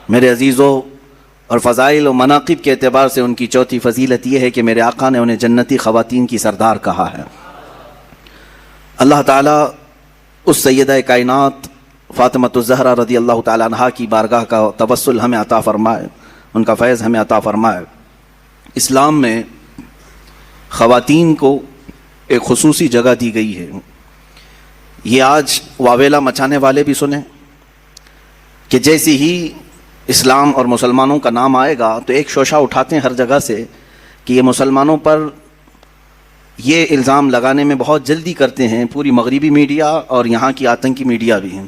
میرے عزیزوں اور فضائل و مناقب کے اعتبار سے ان کی چوتھی فضیلت یہ ہے کہ میرے آقا نے انہیں جنتی خواتین کی سردار کہا ہے۔ اللہ تعالیٰ اس سیدہ کائنات فاطمۃ الزہرا رضی اللہ تعالیٰ عنہا کی بارگاہ کا توسل ہمیں عطا فرمائے، ان کا فیض ہمیں عطا فرمائے۔ اسلام میں خواتین کو ایک خصوصی جگہ دی گئی ہے۔ یہ آج واویلا مچانے والے بھی سنیں کہ جیسی ہی اسلام اور مسلمانوں کا نام آئے گا تو ایک شوشہ اٹھاتے ہیں ہر جگہ سے کہ یہ مسلمانوں پر یہ الزام لگانے میں بہت جلدی کرتے ہیں، پوری مغربی میڈیا اور یہاں کی آتنکی میڈیا بھی ہیں،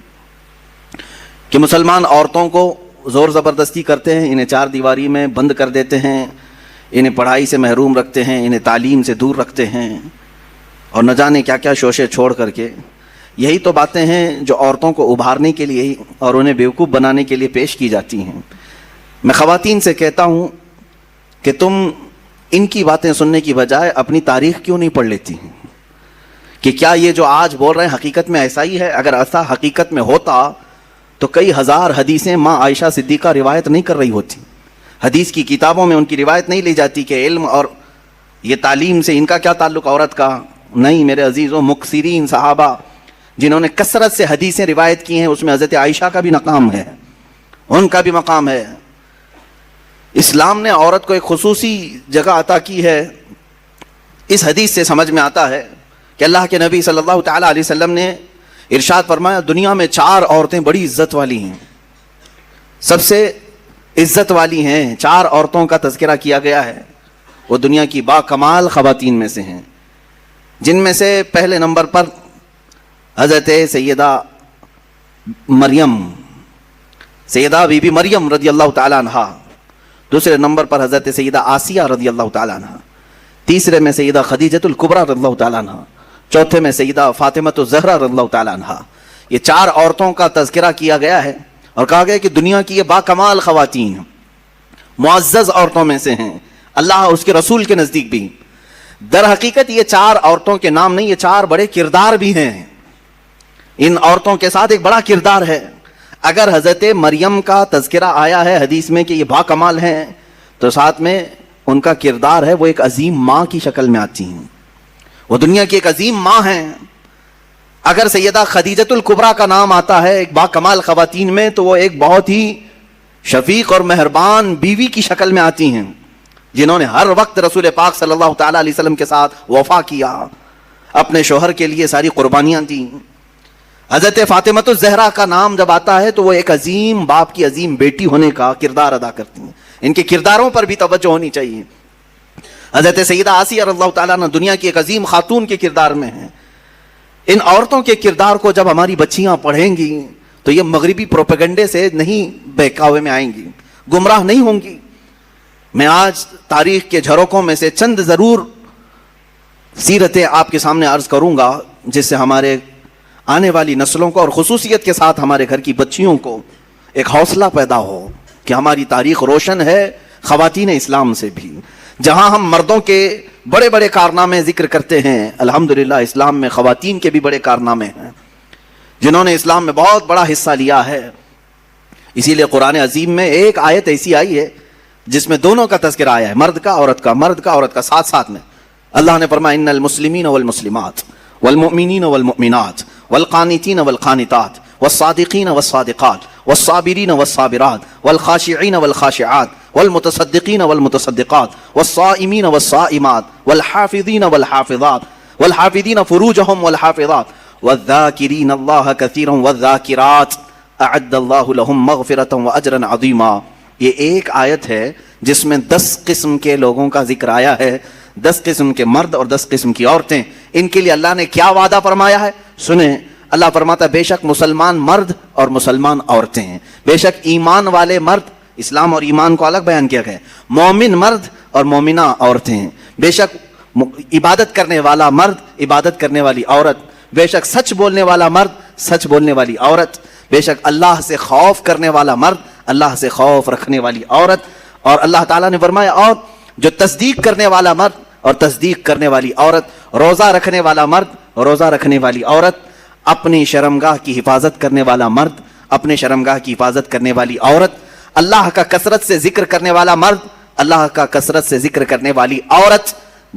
کہ مسلمان عورتوں کو زور زبردستی کرتے ہیں، انہیں چار دیواری میں بند کر دیتے ہیں، انہیں پڑھائی سے محروم رکھتے ہیں، انہیں تعلیم سے دور رکھتے ہیں، اور نہ جانے کیا کیا شوشے چھوڑ کر کے۔ یہی تو باتیں ہیں جو عورتوں کو ابھارنے کے لیے اور انہیں بیوقوف بنانے کے لیے پیش کی جاتی ہیں۔ میں خواتین سے کہتا ہوں کہ تم ان کی باتیں سننے کی بجائے اپنی تاریخ کیوں نہیں پڑھ لیتی ہیں کہ کیا یہ جو آج بول رہے ہیں حقیقت میں ایسا ہی ہے؟ اگر ایسا حقیقت میں ہوتا تو کئی ہزار حدیثیں ماں عائشہ صدیقہ روایت نہیں کر رہی ہوتی، حدیث کی کتابوں میں ان کی روایت نہیں لی جاتی کہ علم اور یہ تعلیم سے ان کا کیا تعلق عورت کا۔ نہیں میرے عزیزوں، مکثرین صحابہ جنہوں نے کثرت سے حدیثیں روایت کی ہیں اس میں حضرت عائشہ کا بھی مقام ہے، ان کا بھی مقام ہے۔ اسلام نے عورت کو ایک خصوصی جگہ عطا کی ہے۔ اس حدیث سے سمجھ میں آتا ہے کہ اللہ کے نبی صلی اللہ تعالیٰ علیہ وسلم نے ارشاد فرمایا دنیا میں چار عورتیں بڑی عزت والی ہیں، سب سے عزت والی ہیں، چار عورتوں کا تذکرہ کیا گیا ہے، وہ دنیا کی با کمال خواتین میں سے ہیں، جن میں سے پہلے نمبر پر حضرت سیدہ مریم، سیدہ بی بی مریم رضی اللہ تعالیٰ عنہا، دوسرے نمبر پر حضرت سیدہ آسیہ رضی اللہ تعالیٰ عنہ، تیسرے میں سیدہ خدیجۃ الکبریٰ رضی اللہ تعالیٰ عنہ، چوتھے میں سیدہ فاطمۃ الزہرا رضی اللہ تعالیٰ عنہ۔ یہ چار عورتوں کا تذکرہ کیا گیا ہے اور کہا گیا کہ دنیا کی یہ با کمال خواتین معزز عورتوں میں سے ہیں، اللہ اس کے رسول کے نزدیک بھی۔ در حقیقت یہ چار عورتوں کے نام نہیں، یہ چار بڑے کردار بھی ہیں، ان عورتوں کے ساتھ ایک بڑا کردار ہے۔ اگر حضرت مریم کا تذکرہ آیا ہے حدیث میں کہ یہ با کمال ہیں تو ساتھ میں ان کا کردار ہے وہ ایک عظیم ماں کی شکل میں آتی ہیں، وہ دنیا کی ایک عظیم ماں ہیں۔ اگر سیدہ خدیجۃ الکبریٰ کا نام آتا ہے ایک با کمال خواتین میں تو وہ ایک بہت ہی شفیق اور مہربان بیوی کی شکل میں آتی ہیں، جنہوں نے ہر وقت رسول پاک صلی اللہ تعالیٰ علیہ وسلم کے ساتھ وفا کیا، اپنے شوہر کے لیے ساری قربانیاں دیں۔ حضرت فاطمۃ الزہرا کا نام جب آتا ہے تو وہ ایک عظیم باپ کی عظیم بیٹی ہونے کا کردار ادا کرتی ہیں، ان کے کرداروں پر بھی توجہ ہونی چاہیے۔ حضرت سیدہ آسیہ رضی اللہ تعالیٰ عنہ دنیا کی ایک عظیم خاتون کے کردار میں ہیں۔ ان عورتوں کے کردار کو جب ہماری بچیاں پڑھیں گی تو یہ مغربی پروپیگنڈے سے نہیں بہکاوے میں آئیں گی، گمراہ نہیں ہوں گی۔ میں آج تاریخ کے جھروکوں میں سے چند ضرور سیرتیں آپ کے سامنے عرض کروں گا جس سے ہمارے آنے والی نسلوں کو اور خصوصیت کے ساتھ ہمارے گھر کی بچیوں کو ایک حوصلہ پیدا ہو کہ ہماری تاریخ روشن ہے خواتین اسلام سے بھی۔ جہاں ہم مردوں کے بڑے بڑے کارنامے ذکر کرتے ہیں، الحمدللہ اسلام میں خواتین کے بھی بڑے کارنامے ہیں جنہوں نے اسلام میں بہت بڑا حصہ لیا ہے۔ اسی لیے قرآن عظیم میں ایک آیت ایسی آئی ہے جس میں دونوں کا تذکرہ آیا ہے، مرد کا عورت کا، مرد کا عورت کا، ساتھ ساتھ میں اللہ نے فرمایا ان المسلمین والمسلمات والمؤمنین والمؤمنات والقانتین والقانتات والصادقین والصادقات والصابرین والصابرات والخاشعین والخاشعات والمتصدقین والمتصدقات والصائمین والصائمات والحافظین والحافظات والحافظین فروجهم والحافظات والذاکرین اللہ کثیرا والذاکرات اعد اللہ لهم مغفرۃ واجرا عظیما۔ یہ ایک آیت ہے جس میں 10 قسم کے لوگوں کا ذکر آیا ہے، 10 قسم کے مرد اور 10 قسم کی عورتیں۔ ان کے لیے اللہ نے کیا وعدہ فرمایا ہے سنیں، اللہ فرماتا ہے بے شک مسلمان مرد اور مسلمان عورتیں ہیں، بے شک ایمان والے مرد، اسلام اور ایمان کو الگ بیان کیا گیا ہے، مومن مرد اور مومنہ عورتیں ہیں، بے شک عبادت کرنے والا مرد، عبادت کرنے والی عورت، بے شک سچ بولنے والا مرد، سچ بولنے والی عورت، بے شک اللہ سے خوف کرنے والا مرد، اللہ سے خوف رکھنے والی عورت۔ اور اللہ تعالیٰ نے فرمایا اور جو تصدیق کرنے والا مرد اور تصدیق کرنے والی عورت، روزہ رکھنے والا مرد، روزہ رکھنے والی عورت، اپنی شرمگاہ کی حفاظت کرنے والا مرد، اپنے شرمگاہ کی حفاظت کرنے والی عورت، اللہ کا کثرت سے ذکر کرنے والا مرد، اللہ کا کثرت سے ذکر کرنے والی عورت،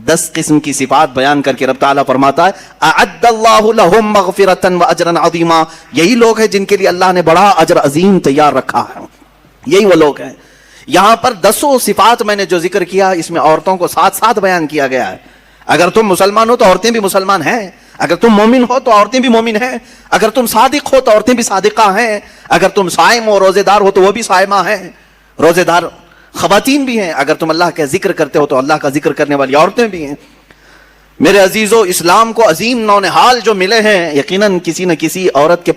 10 قسم کی صفات بیان کر کے رب تعالیٰ فرماتا ہے اعد اللہ لہم مغفرۃ واجرا عظیما، یہی لوگ ہیں جن کے لیے اللہ نے بڑا اجر عظیم تیار رکھا ہے، یہی وہ لوگ ہیں۔ یہاں پر 10 صفات میں نے جو ذکر کیا، اس میں عورتوں کو ساتھ ساتھ بیان کیا گیا ہے۔ اگر تم مسلمان ہو تو عورتیں بھی مسلمان ہیں، اگر تم مومن ہو تو عورتیں بھی مومن ہیں، اگر تم صادق ہو تو عورتیں بھی صادقہ ہیں، اگر تم صائم ہو روزے دار ہو تو وہ بھی صائمہ ہیں، روزے دار خواتین بھی ہیں، اگر تم اللہ کا ذکر کرتے ہو تو اللہ کا ذکر کرنے والی عورتیں بھی ہیں۔ میرے عزیزو، اسلام کو عظیم نونہال جو ملے ہیں، یقیناً کسی نہ کسی عورت کے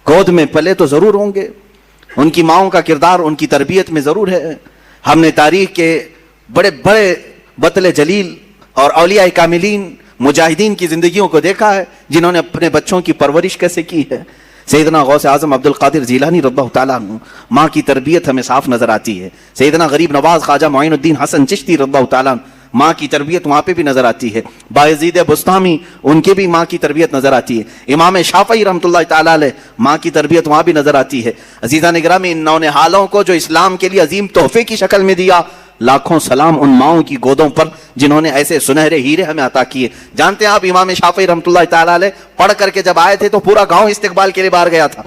گود میں پلے تو ضرور ہوں گے، ان کی ماؤں کا کردار ان کی تربیت میں ضرور ہے۔ ہم نے تاریخ کے بڑے بڑے بطل جلیل اور اولیاء کاملین مجاہدین کی زندگیوں کو دیکھا ہے، جنہوں نے اپنے بچوں کی پرورش کیسے کی ہے۔ سیدنا غوث اعظم عبد القادر جیلانی رضی اللہ تعالیٰ عنہ، ماں کی تربیت ہمیں صاف نظر آتی ہے۔ سیدنا غریب نواز خواجہ معین الدین حسن چشتی رضی اللہ تعالیٰ عنہ، ماں کی تربیت وہاں پہ بھی نظر آتی ہے۔ بایزید بستامی، ان کے بھی ماں کی تربیت نظر آتی ہے۔ امام شافعی رحمۃ اللہ تعالیٰ علیہ، ماں کی تربیت وہاں بھی نظر آتی ہے۔ عزیزان گرامی، ان نونہالوں کو جو اسلام کے لیے عظیم تحفے کی شکل میں دیا، لاکھوں سلام ان ماؤں کی گودوں پر جنہوں نے ایسے سنہرے ہیرے ہمیں عطا کیے۔ جانتے ہیں آپ، امام شافعی رحمۃ اللہ تعالیٰ علیہ پڑھ کر کے جب آئے تھے تو پورا گاؤں استقبال کے لیے باہر گیا تھا۔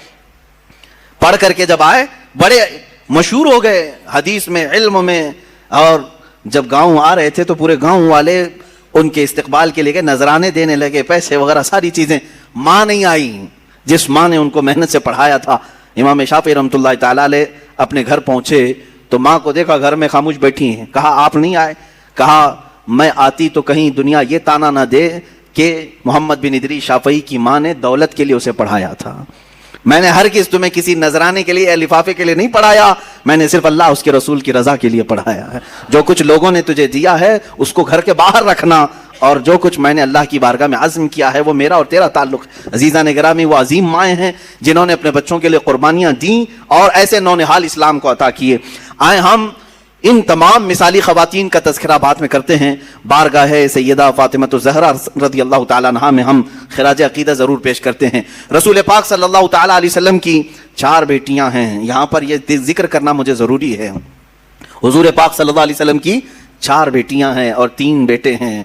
پڑھ کر کے جب آئے بڑے مشہور ہو گئے حدیث میں، علم میں، اور جب گاؤں آ رہے تھے تو پورے گاؤں والے ان کے استقبال کے لیے نذرانے دینے لگے، پیسے وغیرہ ساری چیزیں۔ ماں نہیں آئی، جس ماں نے ان کو محنت سے پڑھایا تھا۔ امام شافعی رحمۃ اللہ تعالیٰ علیہ اپنے گھر پہنچے تو ماں کو دیکھا گھر میں خاموش بیٹھی ہیں۔ کہا آپ نہیں آئے؟ کہا میں آتی تو کہیں دنیا یہ تانا نہ دے کہ محمد بن ادریس شافعی کی ماں نے دولت کے لیے اسے پڑھایا تھا۔ میں نے ہرگز تمہیں کسی نذرانے کے لیے یا لفافے کے لیے نہیں پڑھایا، میں نے صرف اللہ اس کے رسول کی رضا کے لیے پڑھایا ہے۔ جو کچھ لوگوں نے تجھے دیا ہے اس کو گھر کے باہر رکھنا، اور جو کچھ میں نے اللہ کی بارگاہ میں عزم کیا ہے وہ میرا اور تیرا تعلق ہے۔ عزیزان گرامی، وہ عظیم مائیں ہیں جنہوں نے اپنے بچوں کے لیے قربانیاں دیں اور ایسے نونہال اسلام کو عطا کیے۔ آئے ہم ان تمام مثالی خواتین کا تذکرہ بعد میں کرتے ہیں۔ بارگاہ سیدہ فاطمہ الزہرا رضی اللہ تعالیٰ عنہا میں ہم خراج عقیدہ ضرور پیش کرتے ہیں۔ رسول پاک صلی اللہ تعالیٰ علیہ وسلم کی 4 بیٹیاں ہیں، یہاں پر یہ ذکر کرنا مجھے ضروری ہے۔ حضور پاک صلی اللہ علیہ وسلم کی 4 بیٹیاں ہیں اور 3 بیٹے ہیں۔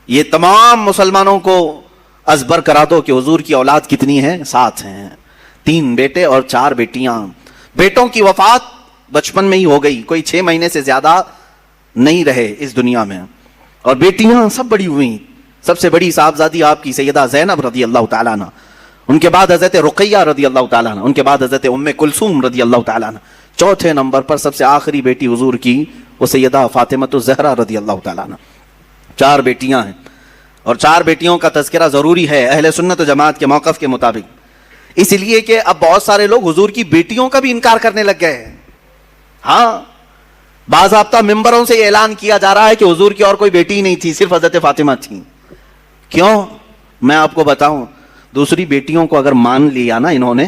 یہ تمام مسلمانوں کو ازبر کرا دو کہ حضور کی اولاد کتنی ہے؟ 7 ہیں، 3 بیٹے اور 4 بیٹیاں۔ بیٹوں کی وفات بچپن میں ہی ہو گئی، کوئی 6 مہینے سے زیادہ نہیں رہے اس دنیا میں، اور بیٹیاں سب بڑی ہوئیں۔ سب سے بڑی صاحبزادی آپ کی سیدہ زینب رضی اللہ تعالیٰ عنہ، ان کے بعد حضرت رقیہ رضی اللہ تعالیٰ عنہ، ان کے بعد حضرت ام کلثوم رضی اللہ تعالیٰ عنہ، چوتھے نمبر پر سب سے آخری بیٹی حضور کی وہ سیدہ فاطمہ الزہرا رضی اللہ تعالیٰ عنہ۔ 4 بیٹیاں ہیں، اور 4 بیٹیوں کا تذکرہ ضروری ہے اہل سنت و جماعت کے موقف کے مطابق، اس لیے کہ اب بہت سارے لوگ حضور کی بیٹیوں کا بھی انکار کرنے لگ گئے ہیں۔ ہاں، باضابطہ ممبروں سے یہ اعلان کیا جا رہا ہے کہ حضور کی اور کوئی بیٹی نہیں تھی، صرف حضرت فاطمہ تھی۔ کیوں؟ میں آپ کو بتاؤں، دوسری بیٹیوں کو اگر مان لیا نا انہوں نے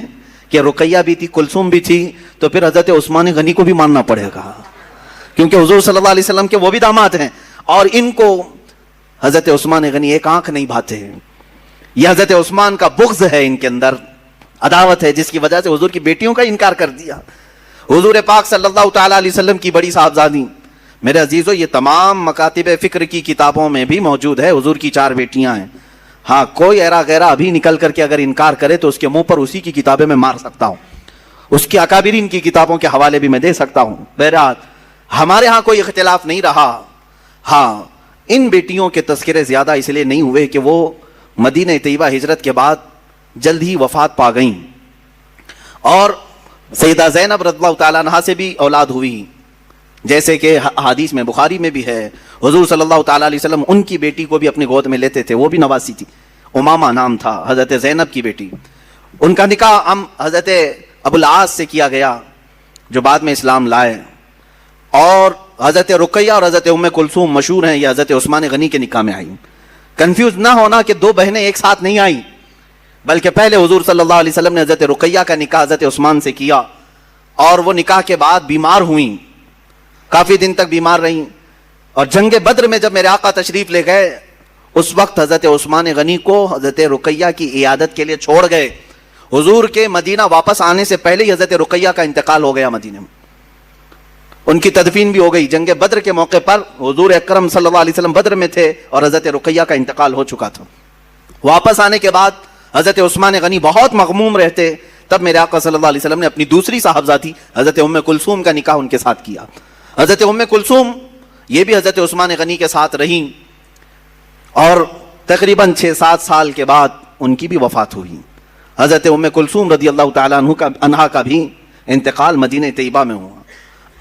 کہ رقیہ بھی تھی، کلثوم بھی تھی، تو پھر حضرت عثمان غنی کو بھی ماننا پڑے گا، کیونکہ حضور صلی اللہ علیہ وسلم کے وہ بھی داماد ہیں، اور ان کو حضرت عثمان غنی ایک آنکھ نہیں بھاتے ہیں۔ یہ حضرت عثمان کا بغض ہے، ان کے اندر عداوت ہے، جس کی وجہ سے حضور کی بیٹیوں کا انکار کر دیا۔ حضور پاک صلی اللہ تعالیٰ علیہ وسلم کی بڑی صاحبزادی، میرے عزیزو، یہ تمام مکاتب فکر کی کتابوں میں بھی موجود ہے، حضور کی 4 بیٹیاں ہیں۔ ہاں، کوئی ایرا غیرہ ابھی نکل کر کے اگر انکار کرے تو اس کے منہ پر اسی کی کتابیں میں مار سکتا ہوں، اس کی اکابرین کی کتابوں کے حوالے بھی میں دے سکتا ہوں۔ بہرحال ہمارے ہاں کوئی اختلاف نہیں رہا۔ ہاں، ان بیٹیوں کے تذکرے زیادہ اس لیے نہیں ہوئے کہ وہ مدینہ طیبہ ہجرت کے بعد جلد ہی وفات پا گئیں، اور سیدہ زینب رضی اللہ تعالیٰ عنہا سے بھی اولاد ہوئی، جیسے کہ حدیث میں بخاری میں بھی ہے، حضور صلی اللہ تعالیٰ علیہ وسلم ان کی بیٹی کو بھی اپنی گود میں لیتے تھے، وہ بھی نواسی تھی، امامہ نام تھا حضرت زینب کی بیٹی۔ ان کا نکاح حضرت ابو العاص سے کیا گیا جو بعد میں اسلام لائے، اور حضرت رقیہ اور حضرت ام کلثوم مشہور ہیں، یہ حضرت عثمان غنی کے نکاح میں آئی۔ کنفیوز نہ ہونا کہ 2 بہنیں ایک ساتھ نہیں آئیں، بلکہ پہلے حضور صلی اللہ علیہ وسلم نے حضرت رقیہ کا نکاح حضرت عثمان سے کیا، اور وہ نکاح کے بعد بیمار ہوئیں، کافی دن تک بیمار رہیں، اور جنگ بدر میں جب میرے آقا تشریف لے گئے اس وقت حضرت عثمان غنی کو حضرت رقیہ کی عیادت کے لیے چھوڑ گئے۔ حضور کے مدینہ واپس آنے سے پہلے ہی حضرت رقیہ کا انتقال ہو گیا مدینے میں۔ ان کی تدفین بھی ہو گئی. جنگ بدر کے موقع پر حضور اکرم صلی اللہ علیہ وسلم بدر میں تھے اور حضرت رقیہ کا انتقال ہو چکا تھا. واپس آنے کے بعد حضرت عثمان غنی بہت مغموم رہتے. تب میرے آقا صلی اللہ علیہ وسلم نے اپنی دوسری صاحبزادی حضرت ام کلثوم کا نکاح ان کے ساتھ کیا. حضرت ام کلثوم یہ بھی حضرت عثمان غنی کے ساتھ رہیں اور تقریباً 6-7 سال کے بعد ان کی بھی وفات ہوئی. حضرت ام کلثوم رضی اللہ تعالیٰ عنہا کا بھی انتقال مدینہ طیبہ میں ہوا.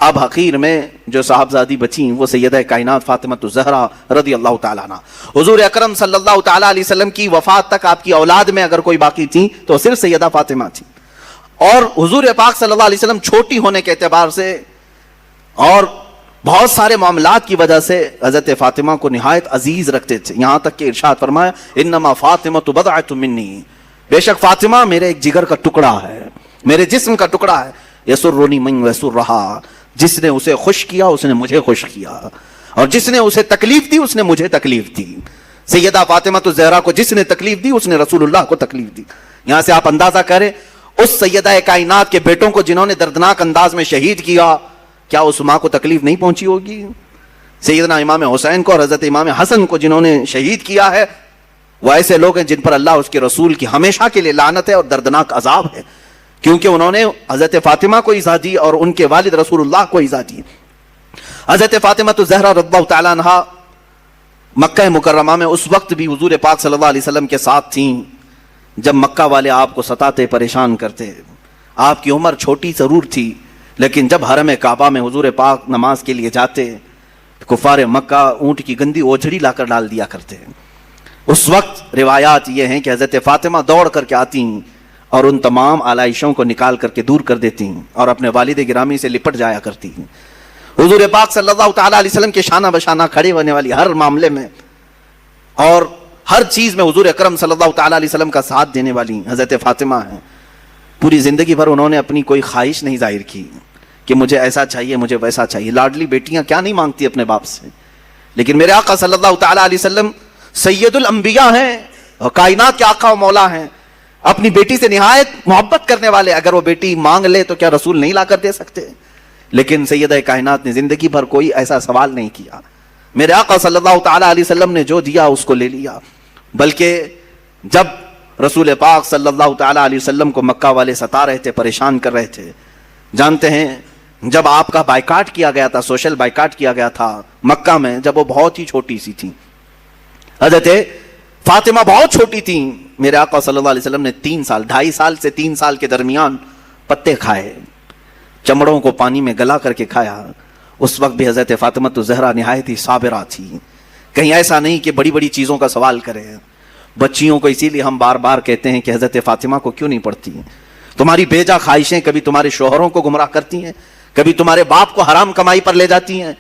اب حقیر میں جو صاحبزادی بچیں وہ سیدہ کائنات فاطمہ الزہرا رضی اللہ تعالیٰ عنہ. حضور اکرم صلی اللہ تعالیٰ علیہ وسلم کی وفات تک آپ کی اولاد میں اگر کوئی باقی تھی تو صرف سیدہ فاطمہ تھی. اور حضور پاک صلی اللہ علیہ وسلم چھوٹی ہونے کے اعتبار سے اور بہت سارے معاملات کی وجہ سے حضرت فاطمہ کو نہایت عزیز رکھتے تھے. یہاں تک کہ ارشاد فرمایا انما فاطمہ بضعۃ منی، بے شک فاطمہ میرے ایک جگر کا ٹکڑا ہے، میرے جسم کا ٹکڑا ہے. یسرنی من یسرھا، جس نے اسے خوش کیا اس نے مجھے خوش کیا، اور جس نے اسے تکلیف دی اس نے مجھے تکلیف دی. سیدہ فاطمہ الزہرا کو جس نے تکلیف دی اس نے رسول اللہ کو تکلیف دی. یہاں سے آپ اندازہ کریں اس سیدہ کائنات کے بیٹوں کو جنہوں نے دردناک انداز میں شہید کیا، کیا اس ماں کو تکلیف نہیں پہنچی ہوگی؟ سیدنا امام حسین کو اور حضرت امام حسن کو جنہوں نے شہید کیا ہے وہ ایسے لوگ ہیں جن پر اللہ اس کے رسول کی ہمیشہ کے لیے لعنت ہے اور دردناک عذاب ہے، کیونکہ انہوں نے حضرت فاطمہ کو ایذا دی اور ان کے والد رسول اللہ کو ایذا دی. حضرت فاطمہ الزہرا رضی اللہ تعالیٰ عنہا مکہ مکرمہ میں اس وقت بھی حضور پاک صلی اللہ علیہ وسلم کے ساتھ تھیں جب مکہ والے آپ کو ستاتے پریشان کرتے. آپ کی عمر چھوٹی ضرور تھی لیکن جب حرم کعبہ میں حضور پاک نماز کے لیے جاتے کفار مکہ اونٹ کی گندی اوجھڑی لا کر ڈال دیا کرتے. اس وقت روایات یہ ہیں کہ حضرت فاطمہ دوڑ کر کے آتی اور ان تمام آلائشوں کو نکال کر کے دور کر دیتی اور اپنے والد گرامی سے لپٹ جایا کرتی. حضور پاک صلی اللہ تعالیٰ علیہ وسلم کے شانہ بشانہ کھڑے ہونے والی ہر معاملے میں اور ہر چیز میں حضور اکرم صلی اللہ تعالیٰ علیہ وسلم کا ساتھ دینے والی حضرت فاطمہ ہیں. پوری زندگی بھر انہوں نے اپنی کوئی خواہش نہیں ظاہر کی کہ مجھے ایسا چاہیے مجھے ویسا چاہیے. لاڈلی بیٹیاں کیا نہیں مانگتی اپنے باپ سے، لیکن میرے آقا صلی اللہ تعالیٰ علیہ وسلم سید الانبیاء ہیں اور کائنات کے آقا و مولا ہیں، اپنی بیٹی سے نہایت محبت کرنے والے. اگر وہ بیٹی مانگ لے تو کیا رسول نہیں لا کر دے سکتے؟ لیکن سیدہ کائنات نے زندگی بھر کوئی ایسا سوال نہیں کیا. میرے آقا صلی اللہ تعالیٰ علیہ وسلم نے جو دیا اس کو لے لیا. بلکہ جب رسول پاک صلی اللہ تعالیٰ علیہ وسلم کو مکہ والے ستا رہے تھے، پریشان کر رہے تھے، جانتے ہیں جب آپ کا بائیکاٹ کیا گیا تھا، سوشل بائیکاٹ کیا گیا تھا مکہ میں، جب وہ بہت ہی چھوٹی سی تھی، حضرت فاطمہ بہت چھوٹی تھی، میرے آقا صلی اللہ علیہ وسلم نے 2.5 سال سے 3 سال کے درمیان پتے کھائے، چمڑوں کو پانی میں گلا کر کے کھایا. اس وقت بھی حضرت فاطمہ الزہرا نہایت ہی صابرہ تھی. کہیں ایسا نہیں کہ بڑی بڑی چیزوں کا سوال کریں. بچیوں کو اسی لیے ہم بار بار کہتے ہیں کہ حضرت فاطمہ کو کیوں نہیں پڑھتی ہیں؟ تمہاری بیجا خواہشیں کبھی تمہارے شوہروں کو گمراہ کرتی ہیں، کبھی تمہارے باپ کو حرام کمائی پر لے جاتی ہیں.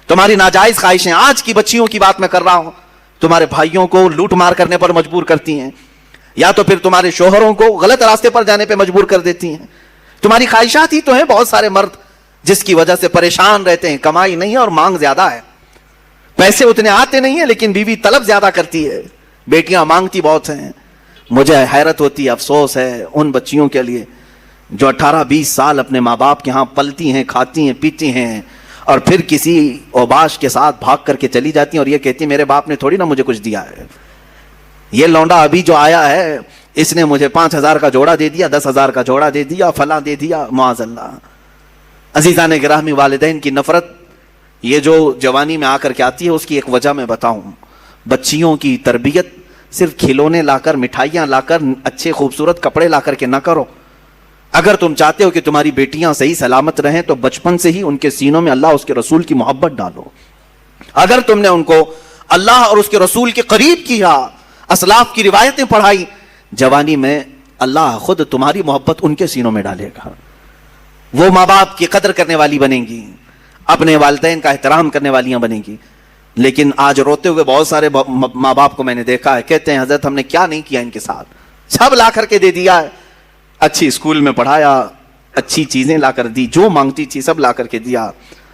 تمہاری ناجائز خواہشیں آج کی بچیوں کی بات میں کر رہا ہوں، تمہارے بھائیوں کو لوٹ مار کرنے پر مجبور کرتی ہیں، یا تو پھر تمہارے شوہروں کو غلط راستے پر جانے پہ مجبور کر دیتی ہیں. تمہاری خواہشات ہی تو ہیں بہت سارے مرد جس کی وجہ سے پریشان رہتے ہیں. کمائی نہیں ہے اور مانگ زیادہ ہے، پیسے اتنے آتے نہیں ہیں لیکن بیوی طلب زیادہ کرتی ہے، بیٹیاں مانگتی بہت ہیں. مجھے حیرت ہوتی ہے، افسوس ہے ان بچیوں کے لیے جو 18-20 سال اپنے ماں باپ کے ہاں پلتی ہیں، کھاتی ہیں، پیتی ہیں، اور پھر کسی اوباش کے ساتھ بھاگ کر کے چلی جاتی ہیں اور یہ کہتی ہیں میرے باپ نے تھوڑی نا مجھے کچھ دیا ہے، یہ لونڈا ابھی جو آیا ہے اس نے مجھے 5,000 کا جوڑا دے دیا، 10,000 کا جوڑا دے دیا، فلاں دے دیا. معاذ اللہ. عزیزان گرامی، والدین کی نفرت یہ جو جوانی میں آ کر کے آتی ہے اس کی ایک وجہ میں بتاؤں. بچیوں کی تربیت صرف کھلونے لا کر، مٹھائیاں لا کر، اچھے خوبصورت کپڑے لا کر کے نہ کرو. اگر تم چاہتے ہو کہ تمہاری بیٹیاں صحیح سلامت رہیں تو بچپن سے ہی ان کے سینوں میں اللہ اس کے رسول کی محبت ڈالو. اگر تم نے ان کو اللہ اور اس کے رسول کے قریب کیا، اسلاف کی روایتیں پڑھائی، جوانی میں اللہ خود تمہاری محبت ان کے سینوں میں ڈالے گا. وہ ماں باپ کی قدر کرنے والی بنیں گی، اپنے والدین کا احترام کرنے والیاں بنیں گی. لیکن آج روتے ہوئے بہت سارے ماں باپ کو میں نے دیکھا ہے، کہتے ہیں حضرت ہم نے کیا نہیں کیا ان کے ساتھ، سب لا کر کے دے دیا ہے، اچھی اسکول میں پڑھایا، اچھی چیزیں لا کر دی، جو مانگتی تھی سب لا کر کے دیا،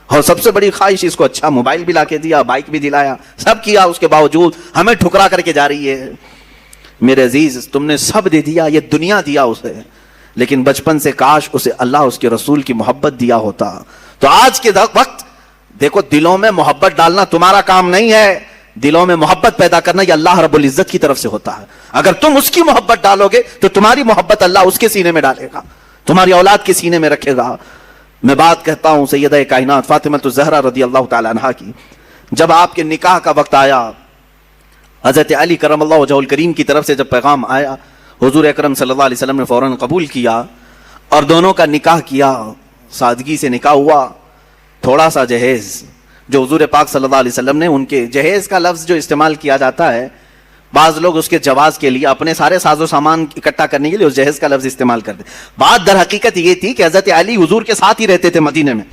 اور سب سے بڑی خواہش اس کو اچھا موبائل بھی لا کے دیا، بائک بھی دلایا، سب کیا، اس کے باوجود ہمیں ٹھکرا کر کے جا رہی ہے. میرے عزیز، تم نے سب دے دیا، یہ دنیا دیا اسے، لیکن بچپن سے کاش اسے اللہ اس کے رسول کی محبت دیا ہوتا تو آج کے وقت دیکھو دلوں میں محبت ڈالنا تمہارا کام نہیں ہے، دلوں میں محبت پیدا کرنا یہ اللہ رب العزت کی طرف سے ہوتا ہے. اگر تم اس کی محبت ڈالو گے تو تمہاری محبت اللہ اس کے سینے میں ڈالے گا، تمہاری اولاد کے سینے میں رکھے گا. میں بات کہتا ہوں سیدہ کائنات فاطمہ الزہرا رضی اللہ تعالی عنہا کی. جب آپ کے نکاح کا وقت آیا، حضرت علی کرم اللہ وجہہ الکریم کی طرف سے جب پیغام آیا، حضور اکرم صلی اللہ علیہ وسلم نے فوراً قبول کیا اور دونوں کا نکاح کیا. سادگی سے نکاح ہوا. تھوڑا سا جہیز جو حضور پاک صلی اللہ علیہ وسلم نے، ان کے جہیز کا لفظ جو استعمال کیا جاتا ہے، بعض لوگ اس کے جواز کے لیے اپنے سارے ساز و سامان اکٹھا کرنے کے لیے اس جہیز کا لفظ استعمال کرتے. بات در حقیقت یہ تھی کہ حضرت علی حضور کے ساتھ ہی رہتے تھے مدینے میں.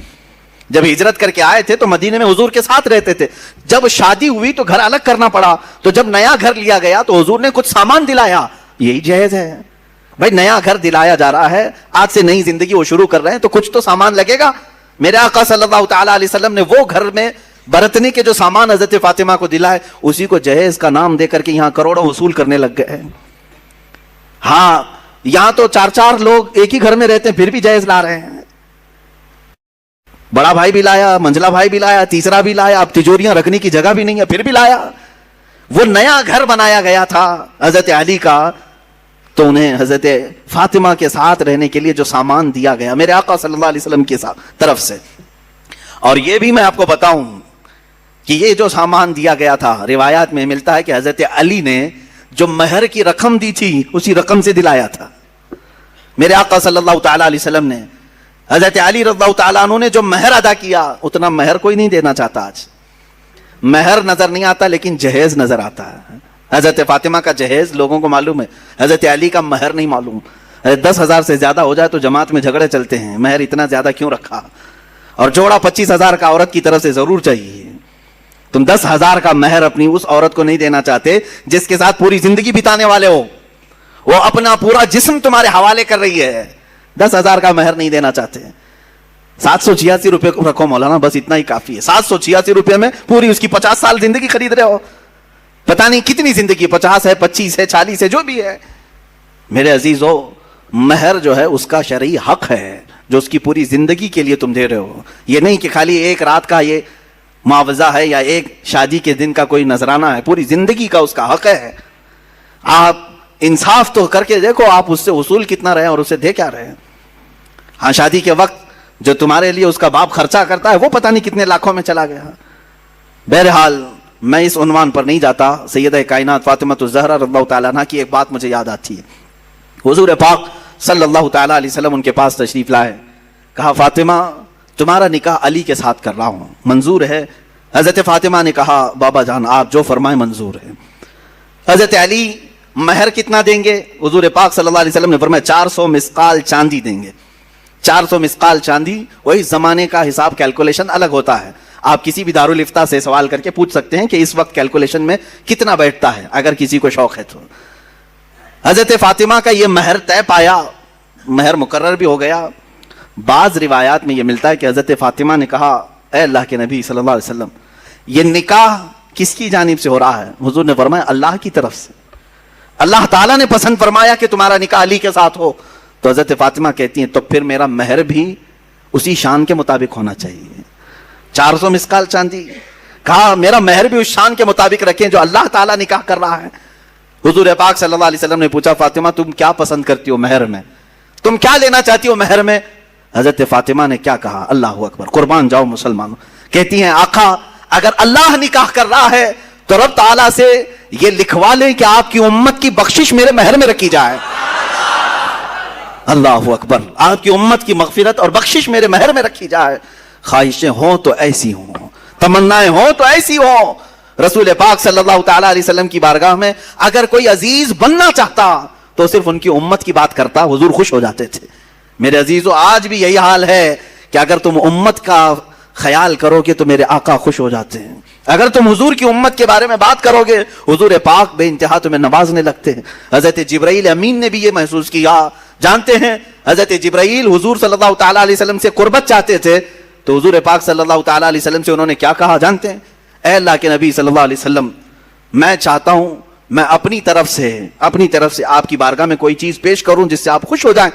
جب ہجرت کر کے آئے تھے تو مدینے میں حضور کے ساتھ رہتے تھے. جب شادی ہوئی تو گھر الگ کرنا پڑا. تو جب نیا گھر لیا گیا تو حضور نے کچھ سامان دلایا. یہی جہیز ہے بھائی، نیا گھر دلایا جا رہا ہے، آج سے نئی زندگی وہ شروع کر رہے ہیں تو کچھ تو سامان لگے گا. میرے آقا صلی اللہ تعالی علیہ وسلم نے وہ گھر میں برتنے کے جو سامان حضرت فاطمہ کو دلائے، اسی کو جہیز کا نام دے کر کے یہاں کروڑوں وصول کرنے لگ گئے. ہاں یہاں تو 4 لوگ ایک ہی گھر میں رہتے ہیں پھر بھی جہیز لا رہے ہیں. بڑا بھائی بھی لایا، منجلا بھائی بھی لایا، تیسرا بھی لایا، اب تجوریاں رکھنے کی جگہ بھی نہیں ہے پھر بھی لایا. وہ نیا گھر بنایا گیا تھا حضرت علی کا، تو انہیں حضرت فاطمہ کے ساتھ رہنے کے لیے جو سامان دیا گیا میرے آقا صلی اللہ علیہ وسلم کی طرف سے. اور یہ بھی میں آپ کو بتاؤں کہ یہ جو سامان دیا گیا تھا، روایات میں ملتا ہے کہ حضرت علی نے جو مہر کی رقم دی تھی اسی رقم سے دلایا تھا. میرے آقا صلی اللہ تعالی علیہ وسلم نے، حضرت علی رضی اللہ تعالیٰ عنہ نے جو مہر ادا کیا، اتنا مہر کوئی نہیں دینا چاہتا. آج مہر نظر نہیں آتا لیکن جہیز نظر آتا ہے. حضرت فاطمہ کا جہیز لوگوں کو معلوم ہے، حضرت علی کا مہر نہیں معلوم. 10,000 سے زیادہ ہو جائے تو جماعت میں جھگڑے چلتے ہیں، مہر اتنا زیادہ کیوں رکھا؟ اور جوڑا 25,000 کا عورت کی طرف سے ضرور چاہیے. تم 10,000 کا مہر اپنی اس عورت کو نہیں دینا چاہتے جس کے ساتھ پوری زندگی بتانے والے ہو، وہ اپنا پورا جسم تمہارے حوالے کر رہی ہے. 10,000 کا مہر نہیں دینا چاہتے. 786 روپے کو رکھو مولانا، بس اتنا ہی کافی ہے. 786 روپے میں پوری اس کی 50 سال زندگی خرید رہے ہو. پتہ نہیں کتنی زندگی، 50 ہے، 25 ہے، 40 ہے، جو بھی ہے. میرے عزیزو، مہر جو ہے اس کا شرعی حق ہے جو اس کی پوری زندگی کے لیے تم دے رہے ہو. یہ نہیں کہ خالی ایک رات کا یہ معاوضہ ہے یا ایک شادی کے دن کا کوئی نذرانہ ہے، پوری زندگی کا اس کا حق ہے. آپ انصاف تو کر کے دیکھو آپ اس سے وصول کتنا رہے اور اسے دے کیا رہے. ہاں شادی کے وقت جو تمہارے لیے اس کا باپ خرچہ کرتا ہے وہ پتہ نہیں کتنے لاکھوں میں چلا گیا. بہرحال میں اس عنوان پر نہیں جاتا. سیدہ کائنات فاطمہ الزہرا رضی اللہ تعالیٰ عنہ کی ایک بات مجھے یاد آتی ہے. حضور پاک صلی اللہ تعالیٰ علیہ وسلم ان کے پاس تشریف لائے. کہا فاطمہ تمہارا نکاح علی کے ساتھ کر رہا ہوں، منظور ہے؟ حضرت فاطمہ نے کہا بابا جان آپ جو فرمائیں منظور ہے. حضرت علی مہر کتنا دیں گے؟ حضور پاک صلی اللہ علیہ وسلم نے فرمایا 400 مسقال چاندی دیں گے. 400 مسقال چاندی، وہی زمانے کا حساب کیلکولیشن الگ ہوتا ہے. آپ کسی بھی دارالفتہ سے سوال کر کے پوچھ سکتے ہیں کہ اس وقت کیلکولیشن میں کتنا بیٹھتا ہے اگر کسی کو شوق ہے تو. حضرت فاطمہ کا یہ مہر طے پایا، مہر مقرر بھی ہو گیا. بعض روایات میں یہ ملتا ہے کہ حضرت فاطمہ نے کہا اے اللہ کے نبی صلی اللہ علیہ وسلم یہ نکاح کس کی جانب سے ہو رہا ہے؟ حضور نے فرمایا اللہ کی طرف سے. اللہ تعالیٰ نے پسند فرمایا کہ تمہارا نکاح علی کے ساتھ ہو. تو حضرت فاطمہ کہتی ہیں تو پھر میرا مہر بھی اسی شان کے مطابق ہونا چاہیے. 400 مسقال چاندی. کہا میرا مہر بھی اس شان کے مطابق رکھیں جو اللہ تعالیٰ نکاح کر رہا ہے. حضور پاک صلی اللہ علیہ وسلم نے پوچھا فاطمہ تم کیا پسند کرتی ہو مہر میں؟ تم کیا لینا چاہتی ہو مہر میں؟ حضرت فاطمہ نے کیا کہا؟ اللہ اکبر، قربان جاؤ مسلمانوں. کہتی ہیں آقا اگر اللہ نکاح کر رہا ہے تو رب تعالیٰ سے یہ لکھوا لیں کہ آپ کی امت کی بخشش میرے مہر میں رکھی جائے. اللہ اکبر، آپ کی امت کی مغفرت اور بخشش میرے مہر میں رکھی جائے. خواہشیں ہوں تو ایسی ہوں، تمنائیں ہوں تو ایسی ہوں. رسول پاک صلی اللہ تعالیٰ علیہ وسلم کی بارگاہ میں اگر کوئی عزیز بننا چاہتا تو صرف ان کی امت کی بات کرتا، حضور خوش ہو جاتے تھے. میرے عزیزو آج بھی یہی حال ہے کہ اگر تم امت کا خیال کرو گے تو میرے آقا خوش ہو جاتے ہیں. اگر تم حضور کی امت کے بارے میں بات کرو گے حضور پاک بے انتہا تمہیں نوازنے لگتے ہیں. حضرت جبرائیل امین نے بھی یہ محسوس کیا. جانتے ہیں حضرت جبرائیل حضور صلی اللہ تعالیٰ علیہ وسلم سے قربت چاہتے تھے تو حضور پاک صلی اللہ تعالیٰ علیہ وسلم سے انہوں نے کیا کہا جانتے ہیں؟ اے اللہ کے نبی صلی اللہ علیہ وسلم میں چاہتا ہوں میں اپنی طرف سے آپ کی بارگاہ میں کوئی چیز پیش کروں جس سے آپ خوش ہو جائیں.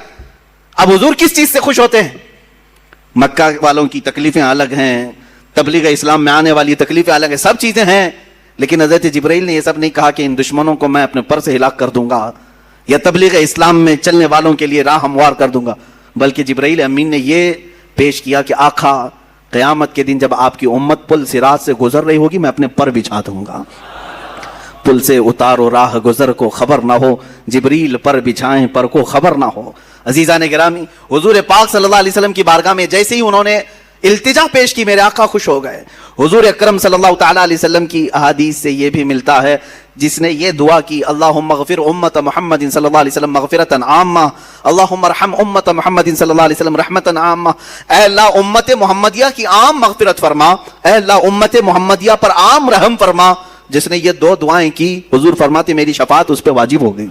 اب حضور کس چیز سے خوش ہوتے ہیں؟ مکہ والوں کی تکلیفیں الگ ہیں، تبلیغ اسلام میں آنے والی تکلیفیں الگ ہیں، سب چیزیں ہیں، لیکن حضرت جبرائیل نے یہ سب نہیں کہا کہ ان دشمنوں کو میں اپنے پر سے ہلاک کر دوں گا یا تبلیغ اسلام میں چلنے والوں کے لیے راہ ہموار کر دوں گا، بلکہ جبرائیل امین نے یہ پیش کیا کہ آقا قیامت کے دن جب آپ کی امت پل صراط سے گزر رہی ہوگی میں اپنے پر بچھا دوں گا، پل سے اتارو راہ گزر کو خبر نہ ہو، جبریل پر بچھائیں پر کو خبر نہ ہو۔ عزیزان گرامی، حضور پاک صلی اللہ علیہ وسلم کی بارگاہ میں جیسے ہی انہوں نے التجا پیش کی میرے آقا خوش ہو گئے۔ حضور اکرم صلی اللہ تعالیٰ علیہ وسلم کی احادیث سے یہ بھی ملتا ہے، جس نے یہ دعا کی اللہم اغفر امت محمد صلی اللہ علیہ وسلم مغفرتا عامہ، اللہم ارحم امت محمد صلی اللہ علیہ وسلم رحمتا عامہ، اے اللہ امت محمدیہ کی عام مغفرت فرما، اے اللہ امت محمدیہ پر عام رحم فرما۔ جس نے یہ دو دعائیں کی حضور فرماتے میری شفاعت اس پہ واجب ہو گئی۔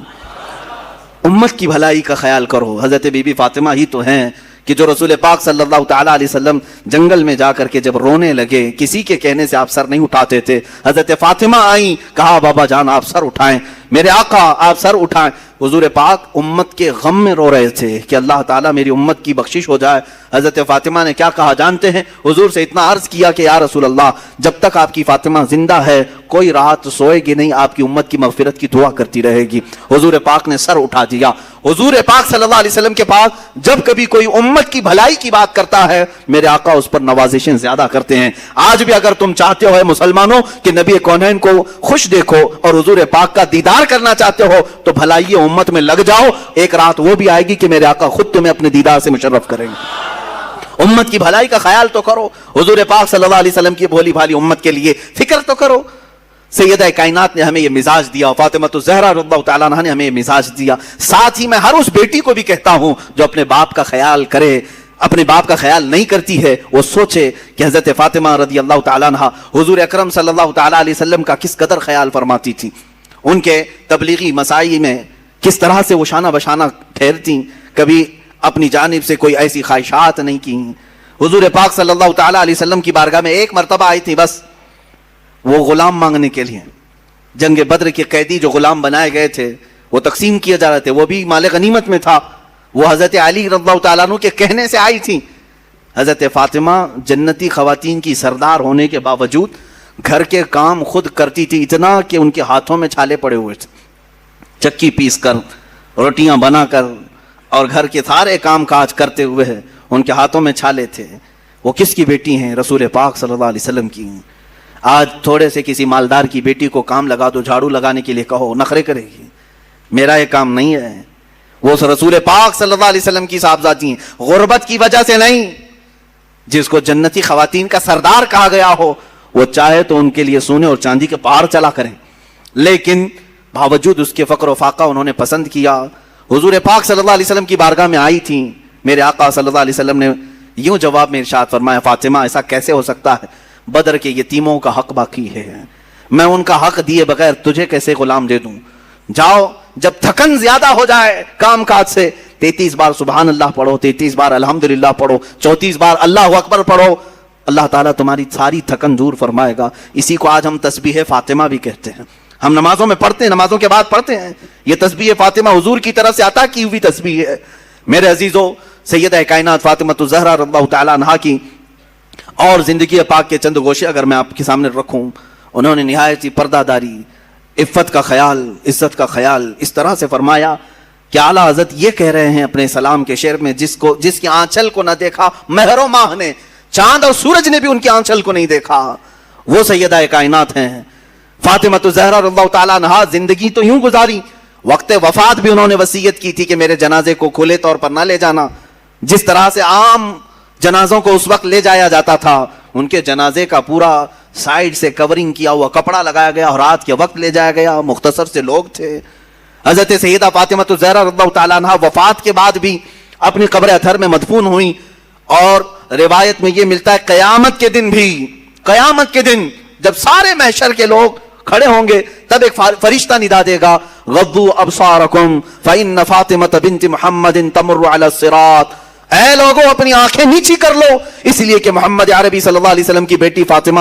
امت کی بھلائی کا خیال کرو۔ حضرت بی بی فاطمہ ہی تو ہیں کہ جو رسول پاک صلی اللہ تعالیٰ علیہ وسلم جنگل میں جا کر کے جب رونے لگے، کسی کے کہنے سے آپ سر نہیں اٹھاتے تھے، حضرت فاطمہ آئیں، کہا بابا جان آپ سر اٹھائیں، میرے آقا آپ سر اٹھائیں۔ حضور پاک امت کے غم میں رو رہے تھے کہ اللہ تعالیٰ میری امت کی بخشش ہو جائے۔ حضرت فاطمہ نے کیا کہا جانتے ہیں؟ حضور سے اتنا عرض کیا کہ یا رسول اللہ جب تک آپ کی فاطمہ زندہ ہے کوئی رات سوئے گی نہیں، آپ کی امت کی مغفرت کی دعا کرتی رہے گی۔ حضور پاک نے سر اٹھا دیا۔ حضور پاک صلی اللہ علیہ وسلم کے پاس جب کبھی کوئی امت کی بھلائی کی بات کرتا ہے میرے آقا اس پر نوازشیں زیادہ کرتے ہیں۔ آج بھی اگر تم چاہتے ہو مسلمانوں کہ نبی کونین کو خوش دیکھو اور حضور پاک کا دیدار کرنا چاہتے ہو تو بھلائی امت میں لگ جاؤ، ایک رات وہ بھی آئے گی کہ میرے آقا خود تمہیں اپنے دیدار سے مشرف کریں گے۔ امت کی بھلائی کا خیال تو کرو، حضور پاک صلی اللہ علیہ وسلم کی بھولی بھالی امت کے لیے فکر تو کرو۔ سیدہ کائنات نے ہمیں یہ مزاج دیا، فاطمہ الزہرا رضی اللہ تعالیٰ عنہا نے ہمیں یہ مزاج دیا۔ ساتھ ہی میں ہر اس بیٹی کو بھی کہتا ہوں جو اپنے باپ کا خیال کرے، اپنے باپ کا خیال نہیں کرتی ہے، وہ سوچے کہ حضرت فاطمہ رضی اللہ تعالیٰ عنہا حضور اکرم صلی اللہ تعالیٰ علیہ وسلم کا کس قدر خیال فرماتی تھی، ان کے تبلیغی مساعی میں کس طرح سے وہ شانہ بشانہ ٹھہرتی، کبھی اپنی جانب سے کوئی ایسی خواہشات نہیں کی۔ حضور پاک صلی اللہ تعالیٰ علیہ وسلم کی بارگاہ میں ایک مرتبہ آئی تھی بس، وہ غلام مانگنے کے لیے۔ جنگ بدر کے قیدی جو غلام بنائے گئے تھے وہ تقسیم کیے جا رہے تھے، وہ بھی مال غنیمت میں تھا۔ وہ حضرت علی رضی اللہ تعالیٰ عنہ کے کہنے سے آئی تھی۔ حضرت فاطمہ جنتی خواتین کی سردار ہونے کے باوجود گھر کے کام خود کرتی تھی، اتنا کہ ان کے ہاتھوں میں چھالے پڑے ہوئے تھے، چکی پیس کر روٹیاں بنا کر اور گھر کے سارے کام کاج کرتے ہوئے ان کے ہاتھوں میں چھالے تھے۔ وہ کس کی بیٹی ہیں؟ رسول پاک صلی اللہ علیہ وسلم کی۔ آج تھوڑے سے کسی مالدار کی بیٹی کو کام لگا دو، جھاڑو لگانے کے لیے کہو، نخرے کرے گی، میرا یہ کام نہیں ہے۔ وہ رسول پاک صلی اللہ علیہ وسلم کی صاحبزادی ہیں، غربت کی وجہ سے نہیں۔ جس کو جنتی خواتین کا سردار کہا گیا ہو وہ چاہے تو ان کے لیے سونے اور چاندی کے پہاڑ چلا کریں، لیکن باوجود اس کے فقر و فاقہ انہوں نے پسند کیا۔ حضور پاک صلی اللہ علیہ وسلم کی بارگاہ میں آئی تھیں، میرے آقا صلی اللہ علیہ وسلم نے یوں جواب میں ارشاد فرمایا، فاطمہ ایسا کیسے ہو سکتا ہے؟ بدر کے یتیموں کا حق باقی ہے، میں ان کا حق دیے بغیر تجھے کیسے غلام دے دوں؟ جاؤ، جب تھکن زیادہ ہو جائے کام کاج سے 33 بار سبحان اللہ پڑھو، 33 بار الحمدللہ پڑھو، 34 بار اللہ اکبر پڑھو، اللہ تعالیٰ تمہاری ساری تھکن دور فرمائے گا۔ اسی کو آج ہم تسبیح فاطمہ بھی کہتے ہیں، ہم نمازوں میں پڑھتے ہیں، نمازوں کے بعد پڑھتے ہیں۔ یہ تسبیح فاطمہ حضور کی طرف سے عطا کی ہوئی تسبیح ہے۔ میرے عزیزو، سیدہ کائنات فاطمہ الزہرا رضی اللہ تعالیٰ عنہا کی اور زندگی پاک کے چند گوشے اگر میں آپ کے سامنے رکھوں، انہوں نے نہایت ہی پردہ داری، عفت کا خیال، عزت کا خیال اس طرح سے فرمایا کہ اعلیٰ حضرت یہ کہہ رہے ہیں اپنے سلام کے شعر میں، جس کی آنچل کو نہ دیکھا مہر و ماہ نے، چاند اور سورج نے بھی ان کی آنچل کو نہیں دیکھا، وہ سیدہ کائنات ہیں فاطمہ الزہرا رضی اللہ تعالیٰ عنہا۔ زندگی تو یوں گزاری، وقت وفات بھی انہوں نے وصیت کی تھی کہ میرے جنازے کو کھلے طور پر نہ لے جانا، جس طرح سے عام جنازوں کو اس وقت لے جایا جاتا تھا، ان کے جنازے کا پورا سائیڈ سے کورنگ کیا ہوا کپڑا لگایا گیا اور رات کے وقت لے جایا گیا، مختصر سے لوگ تھے۔ حضرت سیدہ فاطمہ الزہرا رضی اللہ تعالیٰ عنہا وفات کے بعد بھی اپنی قبر اطہر میں مدفون ہوئی، اور روایت میں یہ ملتا ہے قیامت کے دن بھی، قیامت کے دن جب سارے محشر کے لوگ کھڑے ہوں گے تب ایک فرشتہ ندا دے گا، غضوا ابصارکم فإن فاطمہ بنت محمد تمر علی الصراط، اے لوگوں اپنی آنکھیں نیچی کر لو، اس لیے کہ محمد عربی صلی اللہ علیہ وسلم کی بیٹی فاطمہ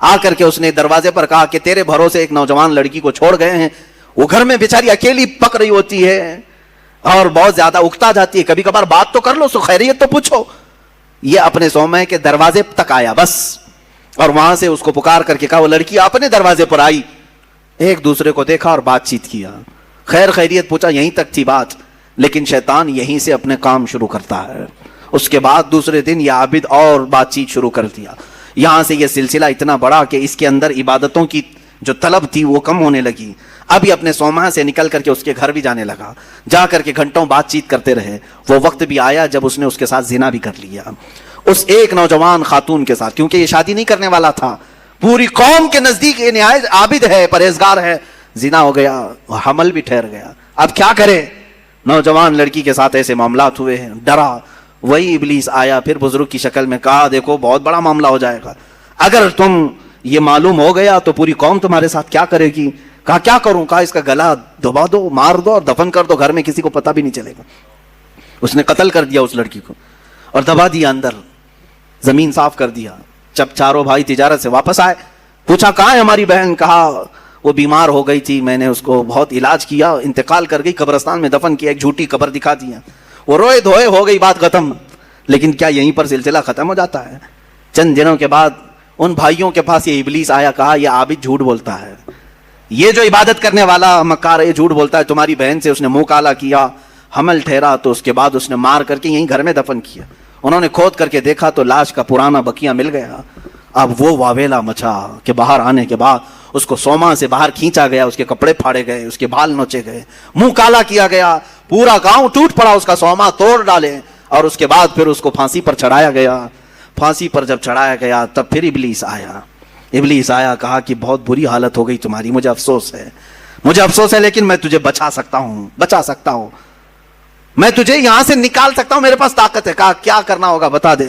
آ کر کے اس نے دروازے پر کہا کہ تیرے بھروسے ایک نوجوان لڑکی کو چھوڑ گئے ہیں, وہ گھر میں بیچاری اکیلی پک رہی ہوتی ہے اور بہت زیادہ اکتا جاتی ہے, کبھی کبھار بات تو کر لو, سو خیریت تو پوچھو. یہ اپنے صومعے کے دروازے تک آیا بس, اور وہاں سے اس کو پکار کر کے کہا. وہ لڑکی اپنے دروازے پر آئی, ایک دوسرے کو دیکھا اور بات چیت کیا, خیر خیریت پوچھا, یہیں تک تھی بات. لیکن شیطان یہیں سے اپنے کام شروع کرتا ہے. اس کے بعد دوسرے دن یہ عابد اور بات چیت شروع کر دیا. یہاں سے یہ سلسلہ اتنا بڑا کہ اس کے اندر عبادتوں کی جو طلب تھی وہ کم ہونے لگی. اب یہ اپنے صومعہ سے نکل کر کے اس کے گھر بھی جانے لگا, جا کر کے گھنٹوں بات چیت کرتے رہے. وہ وقت بھی آیا جب اس نے اس کے ساتھ زنا بھی کر لیا, اس ایک نوجوان خاتون کے ساتھ, کیونکہ یہ شادی نہیں کرنے والا تھا. پوری قوم کے نزدیک یہ نہایت عابد ہے, پرہیزگار ہے, زنا ہو گیا, حمل بھی ٹھہر گیا. اب کیا کرے؟ نوجوان لڑکی کے ساتھ ایسے معاملات ہوئے ہیں, ڈرا. وہی ابلیس آیا پھر بزرگ کی شکل میں, کہا دیکھو بہت بڑا معاملہ ہو جائے گا, اگر تم یہ معلوم ہو گیا تو پوری قوم تمہارے ساتھ کیا کرے گی. کہا کیا کروں؟ کہا اس کا گلا دبا دو, مار دو اور دفن کر دو, گھر میں کسی کو پتہ بھی نہیں چلے گا. اس نے قتل کر دیا اس لڑکی کو اور دبا دیا اندر, زمین صاف کر دیا. جب چاروں بھائی تجارت سے واپس آئے, پوچھا کہاں ہے ہماری بہن؟ کہا وہ بیمار ہو گئی تھی, میں نے اس کو بہت علاج کیا, انتقال کر گئی, قبرستان میں دفن کیا, ایک جھوٹی قبر دکھا دیا. وہ روئے دھوئے, ہو گئی بات ختم. لیکن کیا یہیں پر سلسلہ ختم ہو جاتا ہے؟ چند دنوں کے بعد ان بھائیوں کے پاس یہ ابلیس آیا, کہا یہ عابد جھوٹ بولتا ہے, یہ جو عبادت کرنے والا مکار ہے جھوٹ بولتا ہے. تمہاری بہن سے اس نے منہ کالا کیا, حمل ٹھہرا, تو اس کے بعد اس نے مار کر کے یہیں گھر میں دفن کیا. انہوں نے کھود کر کے دیکھا تو لاش کا پرانا بقیہ مل گیا. اب وہ واویلا مچا کہ باہر آنے کے بعد اس کو صومعہ سے باہر کھینچا گیا, اس کے کپڑے پھاڑے گئے, اس کے بال نوچے گئے, منہ کالا کیا گیا, پورا گاؤں ٹوٹ پڑا, اس کا صومعہ توڑ ڈالے, اور اس کے بعد پھر اس کو پھانسی پر چڑھایا گیا. پھانسی پر جب چڑھایا گیا تب پھر ابلیس آیا. ابلیس آیا, کہا کہ بہت بری حالت ہو گئی تمہاری, مجھے افسوس ہے, لیکن میں تجھے بچا سکتا ہوں, میں تجھے یہاں سے نکال سکتا ہوں, میرے پاس طاقت ہے. کہا کیا کرنا ہوگا بتا دے.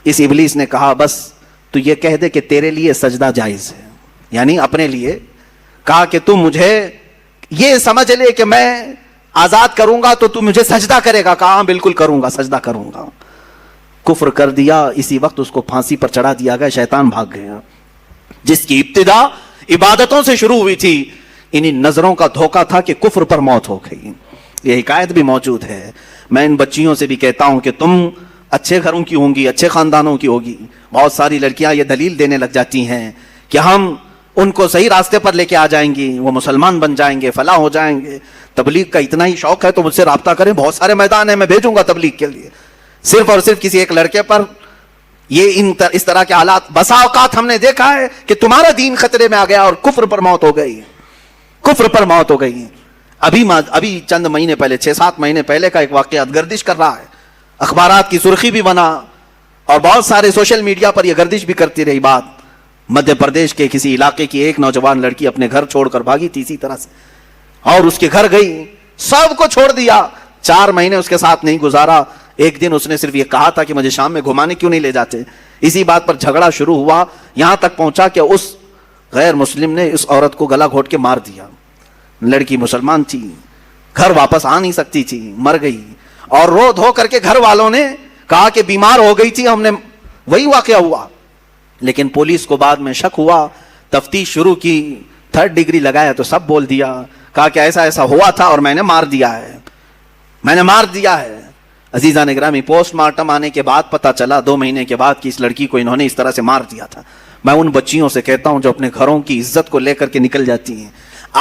اس ابلیس نے کہا بس تو یہ کہہ دے کہ تیرے لیے سجدہ جائز ہے, یعنی اپنے لیے. کہا کہ تم مجھے یہ سمجھ لے کہ میں آزاد کروں گا تو تم مجھے سجدہ کرے گا. کہا بالکل کروں گا, سجدہ کروں گا. کفر کر دیا. اسی وقت اس کو پھانسی پر چڑھا دیا گیا. شیطان بھاگ گیا. جس کی ابتدا عبادتوں سے شروع ہوئی تھی, انہی نظروں کا دھوکہ تھا کہ کفر پر موت ہو گئی. یہ حکایت بھی موجود ہے. میں ان بچیوں سے بھی کہتا ہوں کہ تم اچھے گھروں کی ہوں گی, اچھے خاندانوں کی ہوگی. بہت ساری لڑکیاں یہ دلیل دینے لگ جاتی ہیں کہ ہم ان کو صحیح راستے پر لے کے آ جائیں گی, وہ مسلمان بن جائیں گے, فلاح ہو جائیں گے. تبلیغ کا اتنا ہی شوق ہے تو مجھ سے رابطہ کریں, بہت سارے میدان ہیں, میں بھیجوں گا تبلیغ کے لیے. صرف اور صرف کسی ایک لڑکے پر یہ اس طرح کے حالات بسا اوقات ہم نے دیکھا ہے کہ تمہارا دین خطرے میں آ گیا اور کفر پر موت ہو گئی, کفر پر موت ہو گئی. ابھی چند مہینے پہلے, 6-7 مہینے پہلے کا ایک واقعہ گردش کر رہا ہے, اخبارات کی سرخی بھی بنا اور بہت سارے سوشل میڈیا پر یہ گردش بھی کرتی رہی بات. مدھیہ پردیش کے کسی علاقے کی ایک نوجوان لڑکی اپنے گھر چھوڑ کر بھاگی تھی اسی طرح سے, اور اس کے گھر گئی, سب کو چھوڑ دیا, 4 مہینے اس کے ساتھ نہیں گزارا. ایک دن اس نے صرف یہ کہا تھا کہ مجھے شام میں گھمانے کیوں نہیں لے جاتے. اسی بات پر جھگڑا شروع ہوا, یہاں تک پہنچا کہ اس غیر مسلم نے اس عورت کو گلا گھونٹ کے مار دیا. لڑکی مسلمان تھی, گھر واپس آ نہیں سکتی تھی, مر گئی. اور رو دھو کر کے گھر والوں نے کہا کہ بیمار ہو گئی تھی, ہم نے وہی واقعہ ہوا. لیکن پولیس کو بعد میں شک ہوا, تفتیش شروع کی, 3rd ڈگری لگایا تو سب بول دیا. کہا کہ ایسا ایسا ہوا تھا اور میں نے مار دیا ہے. عزیزان گرامی, پوسٹ مارٹم آنے کے بعد پتا چلا 2 مہینے کے بعد کہ اس لڑکی کو انہوں نے اس طرح سے مار دیا تھا. میں ان بچیوں سے کہتا ہوں جو اپنے گھروں کی عزت کو لے کر کے نکل جاتی ہیں.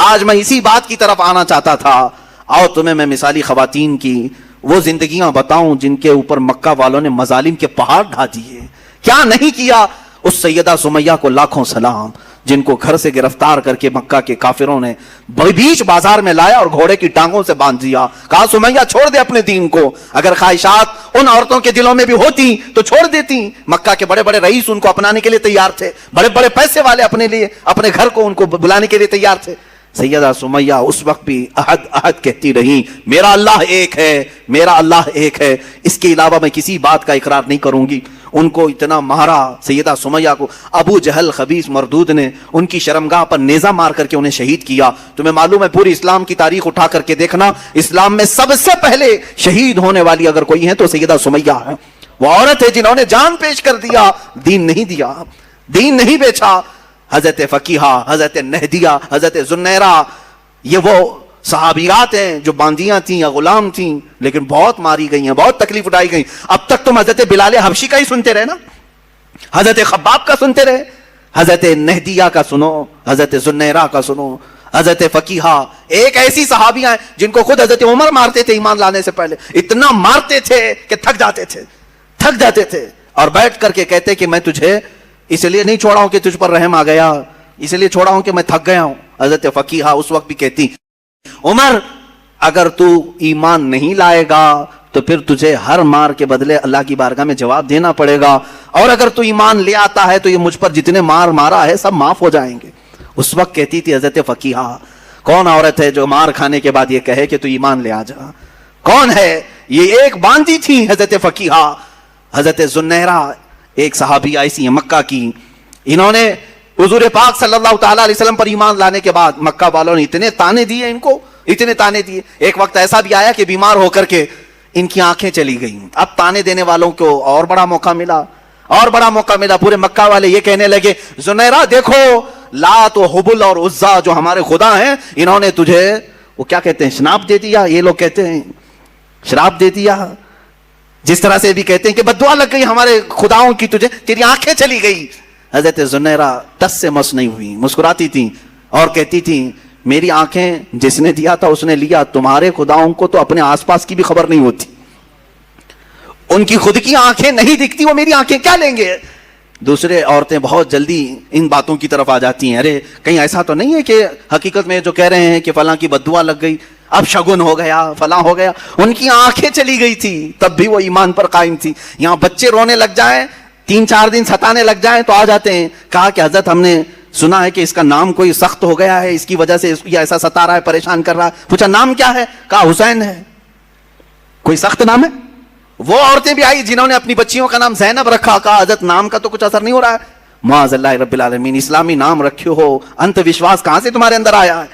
آج میں اسی بات کی طرف آنا چاہتا تھا. آؤ تمہیں میں مثالی خواتین کی وہ زندگیاں بتاؤں جن کے اوپر مکہ والوں نے مظالم کے پہاڑ ڈھا دیے. کیا نہیں کیا. اس سیدہ سمیہ کو لاکھوں سلام, جن کو گھر سے گرفتار کر کے مکہ کے کافروں نے بیچ بازار میں لایا اور گھوڑے کی ٹانگوں سے باندھ دیا. کہا سمیہ چھوڑ دے اپنے دین کو. اگر خواہشات ان عورتوں کے دلوں میں بھی ہوتی تو چھوڑ دیتی. مکہ کے بڑے بڑے رئیس ان کو اپنانے کے لیے تیار تھے, بڑے بڑے پیسے والے اپنے لیے اپنے گھر کو ان کو بلانے کے لیے تیار تھے. سیدہ سمیہ اس وقت بھی احد کہتی رہی, میرا اللہ ایک ہے, میرا اللہ ایک ہے, اس کے علاوہ میں کسی بات کا اقرار نہیں کروں گی. ان کو اتنا مارا سیدہ سمیہ کو. ابو جہل خبیث مردود نے ان کی شرمگاہ پر نیزہ مار کر کے انہیں شہید کیا. تمہیں معلوم ہے پوری اسلام کی تاریخ اٹھا کر کے دیکھنا, اسلام میں سب سے پہلے شہید ہونے والی اگر کوئی ہے تو سیدہ سمیہ ہے. وہ عورت ہے جنہوں نے جان پیش کر دیا, دین نہیں دیا. دین نہیں بیچا. حضرت فقیہہ، حضرت نہدیہ، حضرت زنیرہ، یہ وہ صحابیات ہیں جو باندیاں تھیں یا غلام تھیں لیکن بہت ماری گئی ہیں، بہت تکلیف اٹھائی گئی. اب تک تم حضرت بلال حبشی کا ہی سنتے رہے نا، حضرت خباب کا سنتے رہے، حضرت نہدیہ کا سنو، حضرت زنیرہ کا سنو، حضرت فقیہہ. ایک ایسی صحابیاں ہیں جن کو خود حضرت عمر مارتے تھے ایمان لانے سے پہلے، اتنا مارتے تھے کہ تھک جاتے تھے اور بیٹھ کر کے کہتے کہ میں تجھے اس لیے نہیں چھوڑا ہوں کہ تجھ پر رحم آ گیا، اس لیے چھوڑا ہوں کہ میں تھک گیا ہوں. حضرت فقیہہ اس وقت بھی کہتی عمر اگر تو ایمان نہیں لائے گا تو پھر تجھے ہر مار کے بدلے اللہ کی بارگاہ میں جواب دینا پڑے گا، اور اگر تو ایمان لے آتا ہے تو یہ مجھ پر جتنے مار مارا ہے سب معاف ہو جائیں گے. اس وقت کہتی تھی حضرت فقیہہ کون عورت ہے جو مار کھانے کے بعد یہ کہے کہ تو ایمان لے آ جا؟ کون ہے؟ یہ ایک باندی تھی حضرت فقیہہ. حضرت زنیرہ ایک صحابی ایسی ہیں مکہ کی، انہوں نے حضور پاک صلی اللہ تعالیٰ علیہ وسلم پر ایمان لانے کے بعد مکہ والوں نے اتنے تانے دیے ان کو، اتنے تانے دیے. ایک وقت ایسا بھی آیا کہ بیمار ہو کر کے ان کی آنکھیں چلی گئیں. اب تانے دینے والوں کو اور بڑا موقع ملا. پورے مکہ والے یہ کہنے لگے زنیرہ دیکھو لات و حبل اور عزا جو ہمارے خدا ہیں انہوں نے تجھے وہ کیا کہتے ہیں شناپ دے دیا، یہ لوگ کہتے ہیں شراب دے دیا، جس طرح سے بھی کہتے ہیں کہ بددعا لگ گئی ہمارے خداؤں کی تجھے، تیری آنکھیں چلی گئی. حضرت زنیرہ ٹس سے مس نہیں ہوئی، مسکراتی تھیں اور کہتی تھیں میری آنکھیں جس نے دیا تھا اس نے لیا، تمہارے خداؤں کو تو اپنے آس پاس کی بھی خبر نہیں ہوتی، ان کی خود کی آنکھیں نہیں دکھتی، وہ میری آنکھیں کیا لیں گے. دوسرے عورتیں بہت جلدی ان باتوں کی طرف آ جاتی ہیں، ارے کہیں ایسا تو نہیں ہے کہ حقیقت میں جو کہہ رہے ہیں کہ فلاں کی بددعا لگ گئی، اب شگن ہو گیا، فلاں ہو گیا. ان کی آنکھیں چلی گئی تھی تب بھی وہ ایمان پر قائم تھی. یہاں بچے رونے لگ جائیں، 3-4 دن ستانے لگ جائیں تو آ جاتے ہیں. کہا کہ حضرت ہم نے سنا ہے کہ اس کا نام کوئی سخت ہو گیا ہے، اس کی وجہ سے یہ ایسا ستا رہا ہے، پریشان کر رہا ہے. پوچھا نام کیا ہے؟ کہا حسین ہے. کوئی سخت نام ہے؟ وہ عورتیں بھی آئی جنہوں نے اپنی بچیوں کا نام زینب رکھا. کہا حضرت نام کا تو کچھ اثر نہیں ہو رہا ہے. معاذ اللہ رب العالمین، اسلامی نام رکھے ہو، انت وشواس کہاں سے تمہارے اندر آیا ہے؟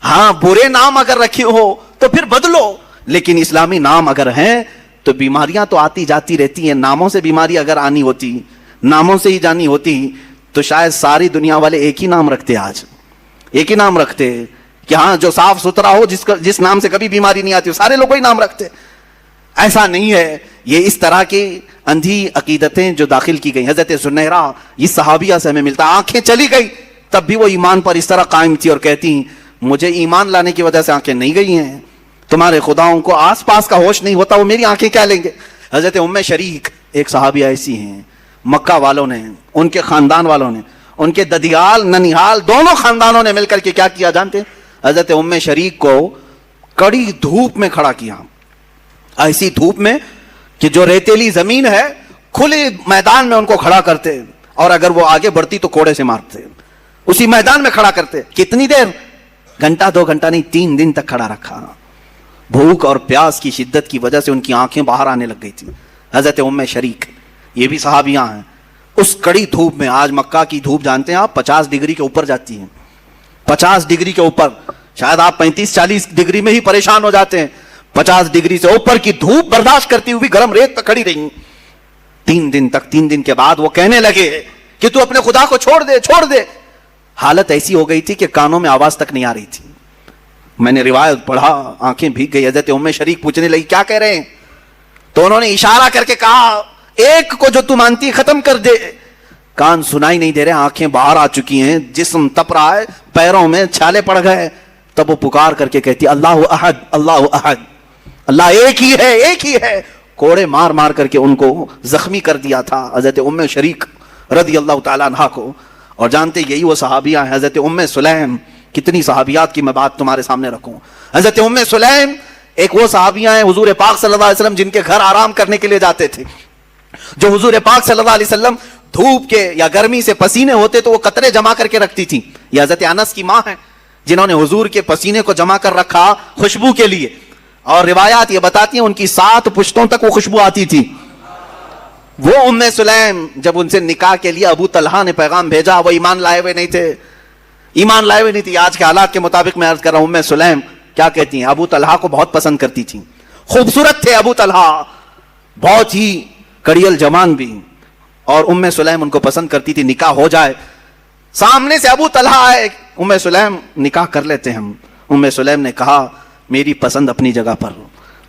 ہاں برے نام اگر رکھے ہو تو پھر بدلو، لیکن اسلامی نام اگر ہیں تو بیماریاں تو آتی جاتی رہتی ہیں. ناموں سے بیماری اگر آنی ہوتی، ناموں سے ہی جانی ہوتی تو شاید ساری دنیا والے ایک ہی نام رکھتے، آج ایک ہی نام رکھتے کہ ہاں جو صاف ستھرا ہو، جس نام سے کبھی بیماری نہیں آتی، سارے لوگ وہی نام رکھتے. ایسا نہیں ہے. یہ اس طرح کی اندھی عقیدتیں جو داخل کی گئی. حضرت زنیرہ یہ صحابیہ سے ہمیں ملتا، آنکھیں چلی گئی تب بھی وہ ایمان پر اس طرح قائم تھی اور کہتی مجھے ایمان لانے کی وجہ سے آنکھیں نہیں گئی ہیں، تمہارے خداؤں کو آس پاس کا ہوش نہیں ہوتا، وہ میری آنکھیں کیا لیں گے. حضرت ام شریک ایک صحابیہ ایسی ہیں، مکہ والوں نے، ان کے خاندان والوں نے، ان کے ددیال ننیحال دونوں خاندانوں نے مل کر کے کیا کیا جانتے ہیں؟ حضرت ام شریک کو کڑی دھوپ میں کھڑا کیا، ایسی دھوپ میں کہ جو ریتیلی زمین ہے کھلے میدان میں ان کو کھڑا کرتے، اور اگر وہ آگے بڑھتی تو کوڑے سے مارتے. اسی میدان میں کھڑا کرتے. کتنی دیر؟ گھنٹہ 2 گھنٹہ نہیں، 3 دن تک کھڑا رکھا. بھوک اور پیاس کی شدت کی وجہ سے ان کی آنکھیں باہر آنے لگ گئی تھی. حضرت ام شریک یہ بھی صحابیاں ہیں. اس کڑی دھوپ میں، آج مکہ کی دھوپ جانتے ہیں آپ 50 ڈگری کے اوپر جاتی ہیں، 50 ڈگری کے اوپر، شاید آپ 35-40 ڈگری میں ہی پریشان ہو جاتے ہیں. 50 ڈگری سے اوپر کی دھوپ برداشت کرتی ہوئی گرم ریت پہ کھڑی رہی 3 دن تک. 3 دن کے بعد وہ کہنے لگے کہ تو اپنے خدا کو چھوڑ دے. حالت ایسی ہو گئی تھی کہ کانوں میں آواز تک نہیں آ رہی تھی. میں نے روایت پڑھا، آنکھیں بھیگ گئی. حضرت ام شریک پوچھنے لگی کیا کہہ رہے ہیں؟ تو انہوں نے اشارہ کر کے کہا ایک کو جو تم مانتی ختم کر دے. کان سنائی نہیں دے رہے، آنکھیں باہر آ چکی ہیں، جسم تپ رہا ہے، پیروں میں چھالے پڑ گئے. تب وہ پکار کر کے کہتی اللہ احد، اللہ احد، اللہ ایک ہی ہے. کوڑے مار مار کر کے ان کو زخمی کر دیا تھا حضرت ام شریک رضی اللہ تعالیٰ عنہ کو. اور جانتے یہی وہ صحابیہ ہیں. حضرت ام سلیم، کتنی صحابیات کی میں بات تمہارے سامنے رکھوں. حضرت ام سلیم ایک وہ صحابیہ ہیں حضور پاک صلی اللہ علیہ وسلم جن کے گھر آرام کرنے کے لیے جاتے تھے. جو حضور پاک صلی اللہ علیہ وسلم دھوپ کے یا گرمی سے پسینے ہوتے تو وہ قطرے جمع کر کے رکھتی تھی. یہ حضرت انس کی ماں ہیں جنہوں نے حضور کے پسینے کو جمع کر رکھا خوشبو کے لیے. اور روایات یہ بتاتی ہیں ان کی 7 پشتوں تک وہ خوشبو آتی تھی. وہ ام سلیم جب ان سے نکاح کے لیے ابو طلحہ نے پیغام بھیجا، وہ ایمان لائے ہوئے نہیں تھے. آج کے حالات کے مطابق میں عرض کر رہا ہوں، ام سلیم کیا کہتی ہیں؟ ابو طلحہ کو بہت پسند کرتی تھی، خوبصورت تھے ابو طلحہ، بہت ہی کڑیل جوان بھی. اور ام سلیم ان کو پسند کرتی تھی. نکاح ہو جائے, سامنے سے ابو طلحہ آئے, ام سلیم نکاح کر لیتے ہیں ہم. ام سلیم نے کہا میری پسند اپنی جگہ پر,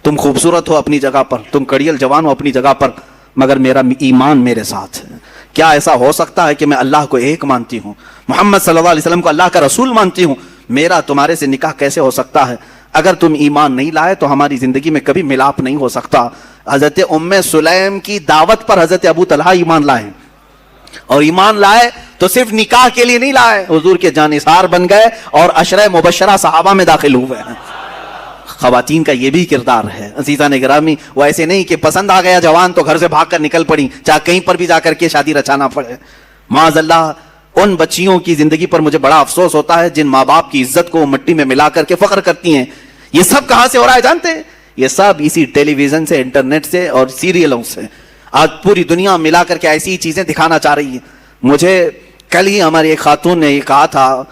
تم خوبصورت ہو اپنی جگہ پر, تم کڑیل جوان ہو اپنی جگہ پر, مگر میرا ایمان میرے ساتھ ہے. کیا ایسا ہو سکتا ہے کہ میں اللہ کو ایک مانتی ہوں, محمد صلی اللہ علیہ وسلم کو اللہ کا رسول مانتی ہوں, میرا تمہارے سے نکاح کیسے ہو سکتا ہے؟ اگر تم ایمان نہیں لائے تو ہماری زندگی میں کبھی ملاپ نہیں ہو سکتا. حضرت ام سلیم کی دعوت پر حضرت ابو طلحہ ایمان لائے, اور ایمان لائے تو صرف نکاح کے لیے نہیں لائے, حضور کے جانثار بن گئے اور عشرہ مبشرہ صحابہ میں داخل ہوئے ہیں. خواتین کا یہ بھی کردار ہے عزیزان گرامی. وہ ایسے نہیں کہ پسند آ گیا جوان تو گھر سے بھاگ کر نکل پڑی, چاہے کہیں پر بھی جا کر کے شادی رچانا پڑے. معاذ اللہ, ان بچیوں کی زندگی پر مجھے بڑا افسوس ہوتا ہے جن ماں باپ کی عزت کو مٹی میں ملا کر کے فخر کرتی ہیں. یہ سب کہاں سے ہو رہا ہے جانتے ہیں؟ یہ سب اسی ٹیلی ویژن سے, انٹرنیٹ سے اور سیریلوں سے. آج پوری دنیا ملا کر کے ایسی چیزیں دکھانا چاہ رہی ہے. مجھے کل ہی ہماری ایک خاتون نے یہ کہا تھا,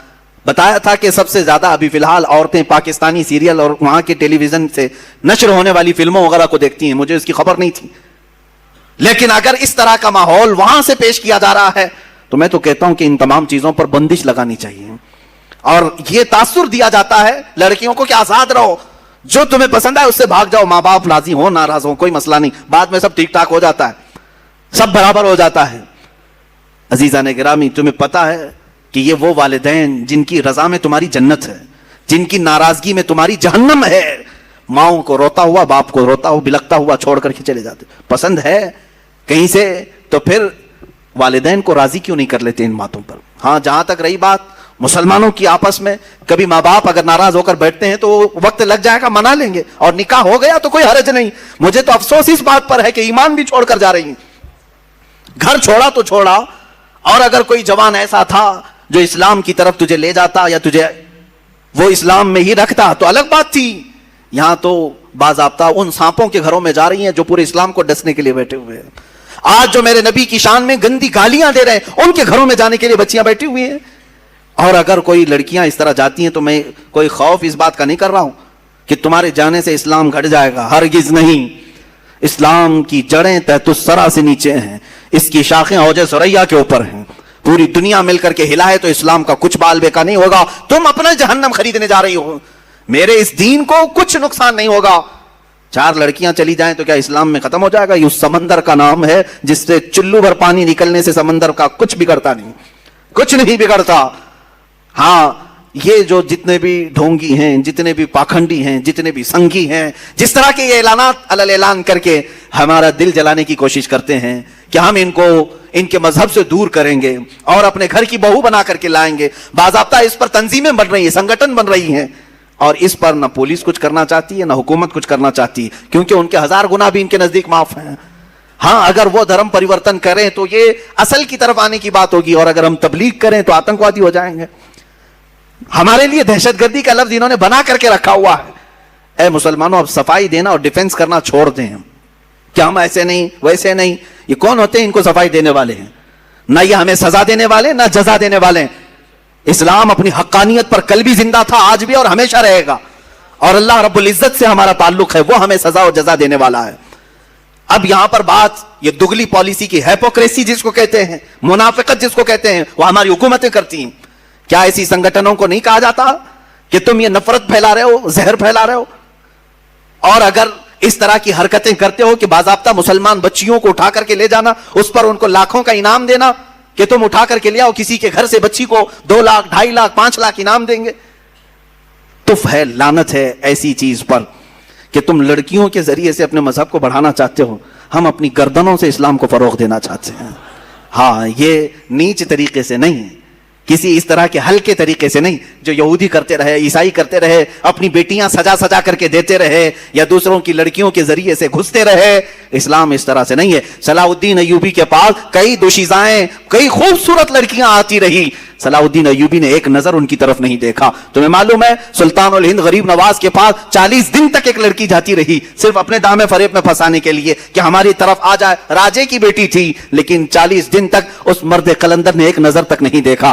بتایا تھا کہ سب سے زیادہ ابھی فی الحال عورتیں پاکستانی سیریل اور وہاں کے ٹیلی ویژن سے نشر ہونے والی فلموں وغیرہ کو دیکھتی ہیں. مجھے اس کی خبر نہیں تھی, لیکن اگر اس طرح کا ماحول وہاں سے پیش کیا جا رہا ہے تو میں تو کہتا ہوں کہ ان تمام چیزوں پر بندش لگانی چاہیے. اور یہ تاثر دیا جاتا ہے لڑکیوں کو کہ آزاد رہو, جو تمہیں پسند ہے اس سے بھاگ جاؤ, ماں باپ راضی ہو ناراض ہو کوئی مسئلہ نہیں, بعد میں سب ٹھیک ٹھاک ہو جاتا ہے, سب برابر ہو جاتا ہے. عزیزان گرامی, تمہیں پتا ہے کہ یہ وہ والدین جن کی رضا میں تمہاری جنت ہے, جن کی ناراضگی میں تمہاری جہنم ہے, ماؤں کو روتا ہوا, باپ کو روتا ہوا بلکتا ہوا چھوڑ کر کے چلے جاتے. پسند ہے کہیں سے تو پھر والدین کو راضی کیوں نہیں کر لیتے ان باتوں پر؟ ہاں, جہاں تک رہی بات مسلمانوں کی آپس میں, کبھی ماں باپ اگر ناراض ہو کر بیٹھتے ہیں تو وقت لگ جائے گا, منا لیں گے, اور نکاح ہو گیا تو کوئی حرج نہیں. مجھے تو افسوس اس بات پر ہے کہ ایمان بھی چھوڑ کر جا رہی ہیں. گھر چھوڑا تو چھوڑا, اور اگر کوئی جوان ایسا تھا جو اسلام کی طرف تجھے لے جاتا یا تجھے وہ اسلام میں ہی رکھتا تو الگ بات تھی. یہاں تو باضابطہ ان سانپوں کے گھروں میں جا رہی ہیں جو پورے اسلام کو ڈسنے کے لیے بیٹھے ہوئے ہیں. آج جو میرے نبی کی شان میں گندی گالیاں دے رہے ہیں ان کے گھروں میں جانے کے لیے بچیاں بیٹھی ہوئی ہیں. اور اگر کوئی لڑکیاں اس طرح جاتی ہیں تو میں کوئی خوف اس بات کا نہیں کر رہا ہوں کہ تمہارے جانے سے اسلام گھٹ جائے گا, ہرگز نہیں. اسلام کی جڑیں تحت الثری سے نیچے ہیں, اس کی شاخیں اوج ثریا کے اوپر ہیں. پوری دنیا مل کر کے ہلائے تو اسلام کا کچھ بال بیکا نہیں ہوگا. تم اپنا جہنم خریدنے جا رہی ہو, میرے اس دین کو کچھ نقصان نہیں ہوگا. 4 لڑکیاں چلی جائیں تو کیا اسلام میں ختم ہو جائے گا؟ یہ اس سمندر کا نام ہے جس سے چلو بھر پانی نکلنے سے سمندر کا کچھ بگڑتا نہیں, کچھ نہیں بگڑتا. ہاں, یہ جو جتنے بھی ڈھونگی ہیں, جتنے بھی پاکھنڈی ہیں, جتنے بھی سنگھی ہیں, جس طرح کے یہ اعلانات علل اعلان کر کے ہمارا دل جلانے کی کوشش کرتے ہیں کہ ہم ان کو ان کے مذہب سے دور کریں گے اور اپنے گھر کی بہو بنا کر کے لائیں گے. باضابطہ اس پر تنظیمیں بن رہی ہیں, سنگٹن بن رہی ہیں, اور اس پر نہ پولیس کچھ کرنا چاہتی ہے نہ حکومت کچھ کرنا چاہتی, کیونکہ ان کے 1000 گناہ بھی ان کے نزدیک معاف ہیں. ہاں, اگر وہ دھرم پریورتن کریں تو یہ اصل کی طرف آنے کی بات ہوگی, اور اگر ہم تبلیغ کریں تو آتنکوادی ہو جائیں گے. ہمارے لیے دہشت گردی کا لفظ انہوں نے بنا کر کے رکھا ہوا ہے. اے مسلمانوں, اب صفائی دینا اور ڈیفنس کرنا چھوڑ دیں. کہ ہم ایسے نہیں ویسے نہیں, یہ کون ہوتے ہیں ان کو صفائی دینے والے ہیں؟ نہ یہ ہمیں سزا دینے والے نہ جزا دینے والے. اسلام اپنی حقانیت پر کل بھی زندہ تھا, آج بھی اور ہمیشہ رہے گا, اور اللہ رب العزت سے ہمارا تعلق ہے, وہ ہمیں سزا اور جزا دینے والا ہے. اب یہاں پر بات یہ دگلی پالیسی کی, ہیپوکریسی جس کو کہتے ہیں, منافقت جس کو کہتے ہیں, وہ ہماری حکومتیں کرتی ہیں. کیا ایسی سنگٹنوں کو نہیں کہا جاتا کہ تم یہ نفرت پھیلا رہے ہو, زہر پھیلا رہے ہو؟ اور اگر اس طرح کی حرکتیں کرتے ہو کہ باضابطہ مسلمان بچیوں کو اٹھا کر کے لے جانا, اس پر ان کو لاکھوں کا انعام دینا کہ تم اٹھا کر کے لے آؤ, کسی کے گھر سے بچی کو 2 لاکھ 2.5 لاکھ 5 لاکھ انعام دیں گے, تو ہے لعنت ہے ایسی چیز پر کہ تم لڑکیوں کے ذریعے سے اپنے مذہب کو بڑھانا چاہتے ہو. ہم اپنی گردنوں سے اسلام کو فروغ دینا چاہتے ہیں. ہاں, یہ نیچ طریقے سے نہیں, کسی اس طرح کے ہلکے طریقے سے نہیں جو یہودی کرتے رہے, عیسائی کرتے رہے, اپنی بیٹیاں سجا سجا کر کے دیتے رہے, یا دوسروں کی لڑکیوں کے ذریعے سے گھستے رہے. اسلام اس طرح سے نہیں ہے. صلاح الدین ایوبی کے پاس کئی دوشیزائیں, کئی خوبصورت لڑکیاں آتی رہی, صلاح الدین ایوبی نے ایک نظر ان کی طرف نہیں دیکھا. تمہیں معلوم ہے سلطان الہند غریب نواز کے پاس 40 دن تک ایک لڑکی جاتی رہی, صرف اپنے دامے فریب میں پھنسانے کے لیے کہ ہماری طرف آ جائے. راجے کی بیٹی تھی, لیکن 40 دن تک اس مرد قلندر نے ایک نظر تک نہیں دیکھا.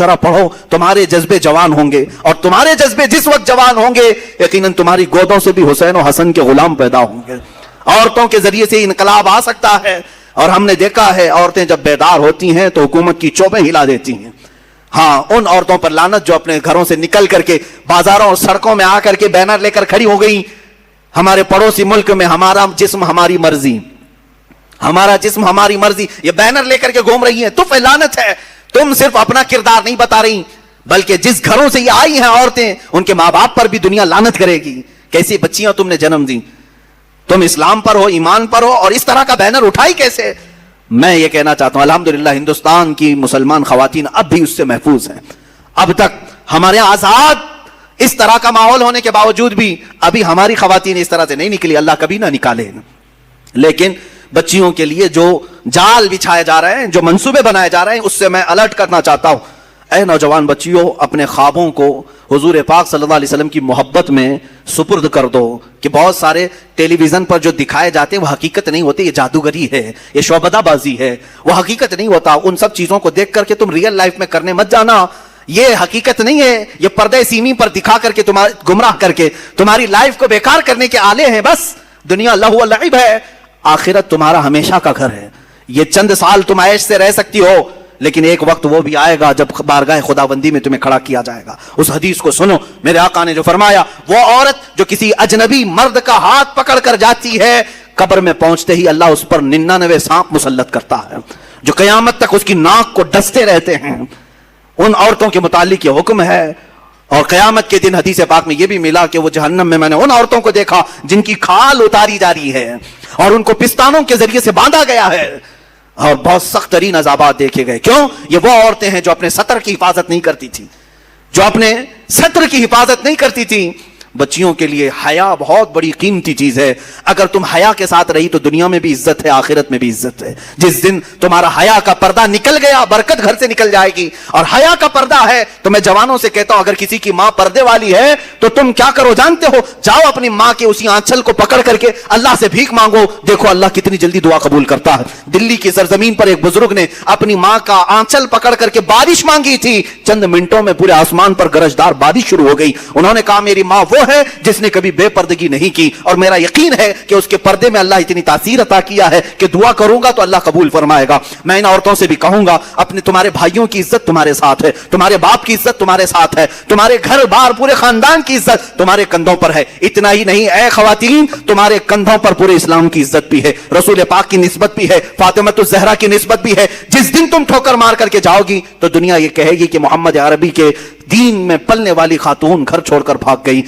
ذرا پڑھو, تمہارے جذبے جوان ہوں گے, اور تمہارے جذبے جس وقت جوان ہوں گے یقیناً تمہاری گودوں سے بھی حسین و حسن کے غلام پیدا ہوں گے. عورتوں کے ذریعے سے انقلاب آ سکتا ہے, اور ہم نے دیکھا ہے عورتیں جب بیدار ہوتی ہیں تو حکومت کی چوبیں ہلا دیتی ہیں. ہاں, ان عورتوں پر لعنت جو اپنے گھروں سے نکل کر کے بازاروں اور سڑکوں میں آ کر کے بینر لے کر کھڑی ہو گئی, ہمارے پڑوسی ملک میں ہمارا جسم ہماری مرضی, ہمارا جسم ہماری مرضی, یہ بینر لے کر کے گھوم رہی ہیں. تو لعنت ہے, تم صرف اپنا کردار نہیں بتا رہی, بلکہ جس گھروں سے یہ آئی ہیں عورتیں ان کے ماں باپ پر بھی دنیا لعنت کرے گی. کیسی بچیاں تم نے جنم دی, تم اسلام پر ہو, ایمان پر ہو, اور اس طرح کا بینر اٹھائی کیسے؟ میں یہ کہنا چاہتا ہوں الحمدللہ ہندوستان کی مسلمان خواتین اب بھی اس سے محفوظ ہیں. اب تک ہمارے آزاد اس طرح کا ماحول ہونے کے باوجود بھی ابھی ہماری خواتین اس طرح سے نہیں نکلی, اللہ کبھی نہ نکالے. لیکن بچیوں کے لیے جو جال بچھائے جا رہے ہیں, جو منصوبے بنائے جا رہے ہیں, اس سے میں الرٹ کرنا چاہتا ہوں. اے نوجوان بچیوں, اپنے خوابوں کو حضور پاک صلی اللہ علیہ وسلم کی محبت میں سپرد کر دو کہ بہت سارے ٹیلی ویژن پر جو دکھائے جاتے ہیں وہ حقیقت نہیں ہوتے, یہ جادوگری ہے, یہ شعبدہ بازی ہے, وہ حقیقت نہیں ہوتا. ان سب چیزوں کو دیکھ کر کے تم ریئل لائف میں کرنے مت جانا, یہ حقیقت نہیں ہے, یہ پردے سیمی پر دکھا کر کے تمہارے گمراہ کر کے تمہاری لائف کو بیکار کرنے کے آلے ہیں. بس دنیا لہو و لعب ہے, آخرت تمہارا ہمیشہ کا گھر ہے. یہ چند سال تم عیش سے رہ سکتی ہو, لیکن ایک وقت وہ بھی آئے گا جب بارگاہ خداوندی میں تمہیں کھڑا کیا جائے گا. اس حدیث کو سنو, میرے آقا نے جو فرمایا, وہ عورت جو کسی اجنبی مرد کا ہاتھ پکڑ کر جاتی ہے, قبر میں پہنچتے ہی اللہ اس پر 99 سانپ مسلط کرتا ہے جو قیامت تک اس کی ناک کو ڈستے رہتے ہیں. ان عورتوں کے متعلق یہ حکم ہے. اور قیامت کے دن حدیث پاک میں یہ بھی ملا کہ وہ جہنم میں نے ان عورتوں کو دیکھا جن کی کھال اتاری جا رہی ہے اور ان کو پستانوں کے ذریعے سے باندھا گیا ہے, اور بہت سخت ترین عذابات دیکھے گئے. کیوں؟ یہ وہ عورتیں ہیں جو اپنے سطر کی حفاظت نہیں کرتی تھی, جو اپنے سطر کی حفاظت نہیں کرتی تھی. بچیوں کے لیے حیا بہت بڑی قیمتی چیز ہے. اگر تم حیا کے ساتھ رہی تو دنیا میں بھی عزت ہے, آخرت میں بھی عزت ہے. جس دن تمہارا حیا کا پردہ نکل گیا, برکت گھر سے نکل جائے گی. اور حیا کا پردہ ہے تو میں جوانوں سے کہتا ہوں, اگر کسی کی ماں پردے والی ہے تو تم کیا کرو جانتے ہو؟ جاؤ اپنی ماں کے اسی آنچل کو پکڑ کر کے اللہ سے بھیک مانگو, دیکھو اللہ کتنی جلدی دعا قبول کرتا ہے. دلی کی سرزمین پر ایک بزرگ نے اپنی ماں کا آنچل پکڑ کر کے بارش مانگی تھی. چند منٹوں میں پورے آسمان پر گرجدار بارش شروع ہو گئی. انہوں نے کہا میری ماں وہ ہے جس نے کبھی بے پردگی نہیں کی, اور میرا یقین ہے کہ اس کے پردے میں اللہ اتنی تاثیر عطا کیا ہے کہ دعا کروں گا تو اللہ قبول فرمائے گا. میں ان عورتوں سے بھی کہوں گا, اپنے تمہارے بھائیوں کی عزت تمہارے ساتھ ہے, تمہارے باپ کی عزت تمہارے ساتھ ہے, تمہارے گھر بار پورے خاندان کی عزت تمہارے کندھوں پر ہے. اتنا ہی نہیں اے خواتین, تمہارے کندھوں پر پورے اسلام کی عزت بھی ہے, رسول پاک کی نسبت بھی ہے, فاطمہ الزہرا کی نسبت بھی ہے. جس دن تم ٹھوکر مار کر کے جاؤ گی تو دنیا یہ کہے گی کہ محمد عربی کے دین میں پلنے والی خاتون گھر چھوڑ کر بھاگ گئی.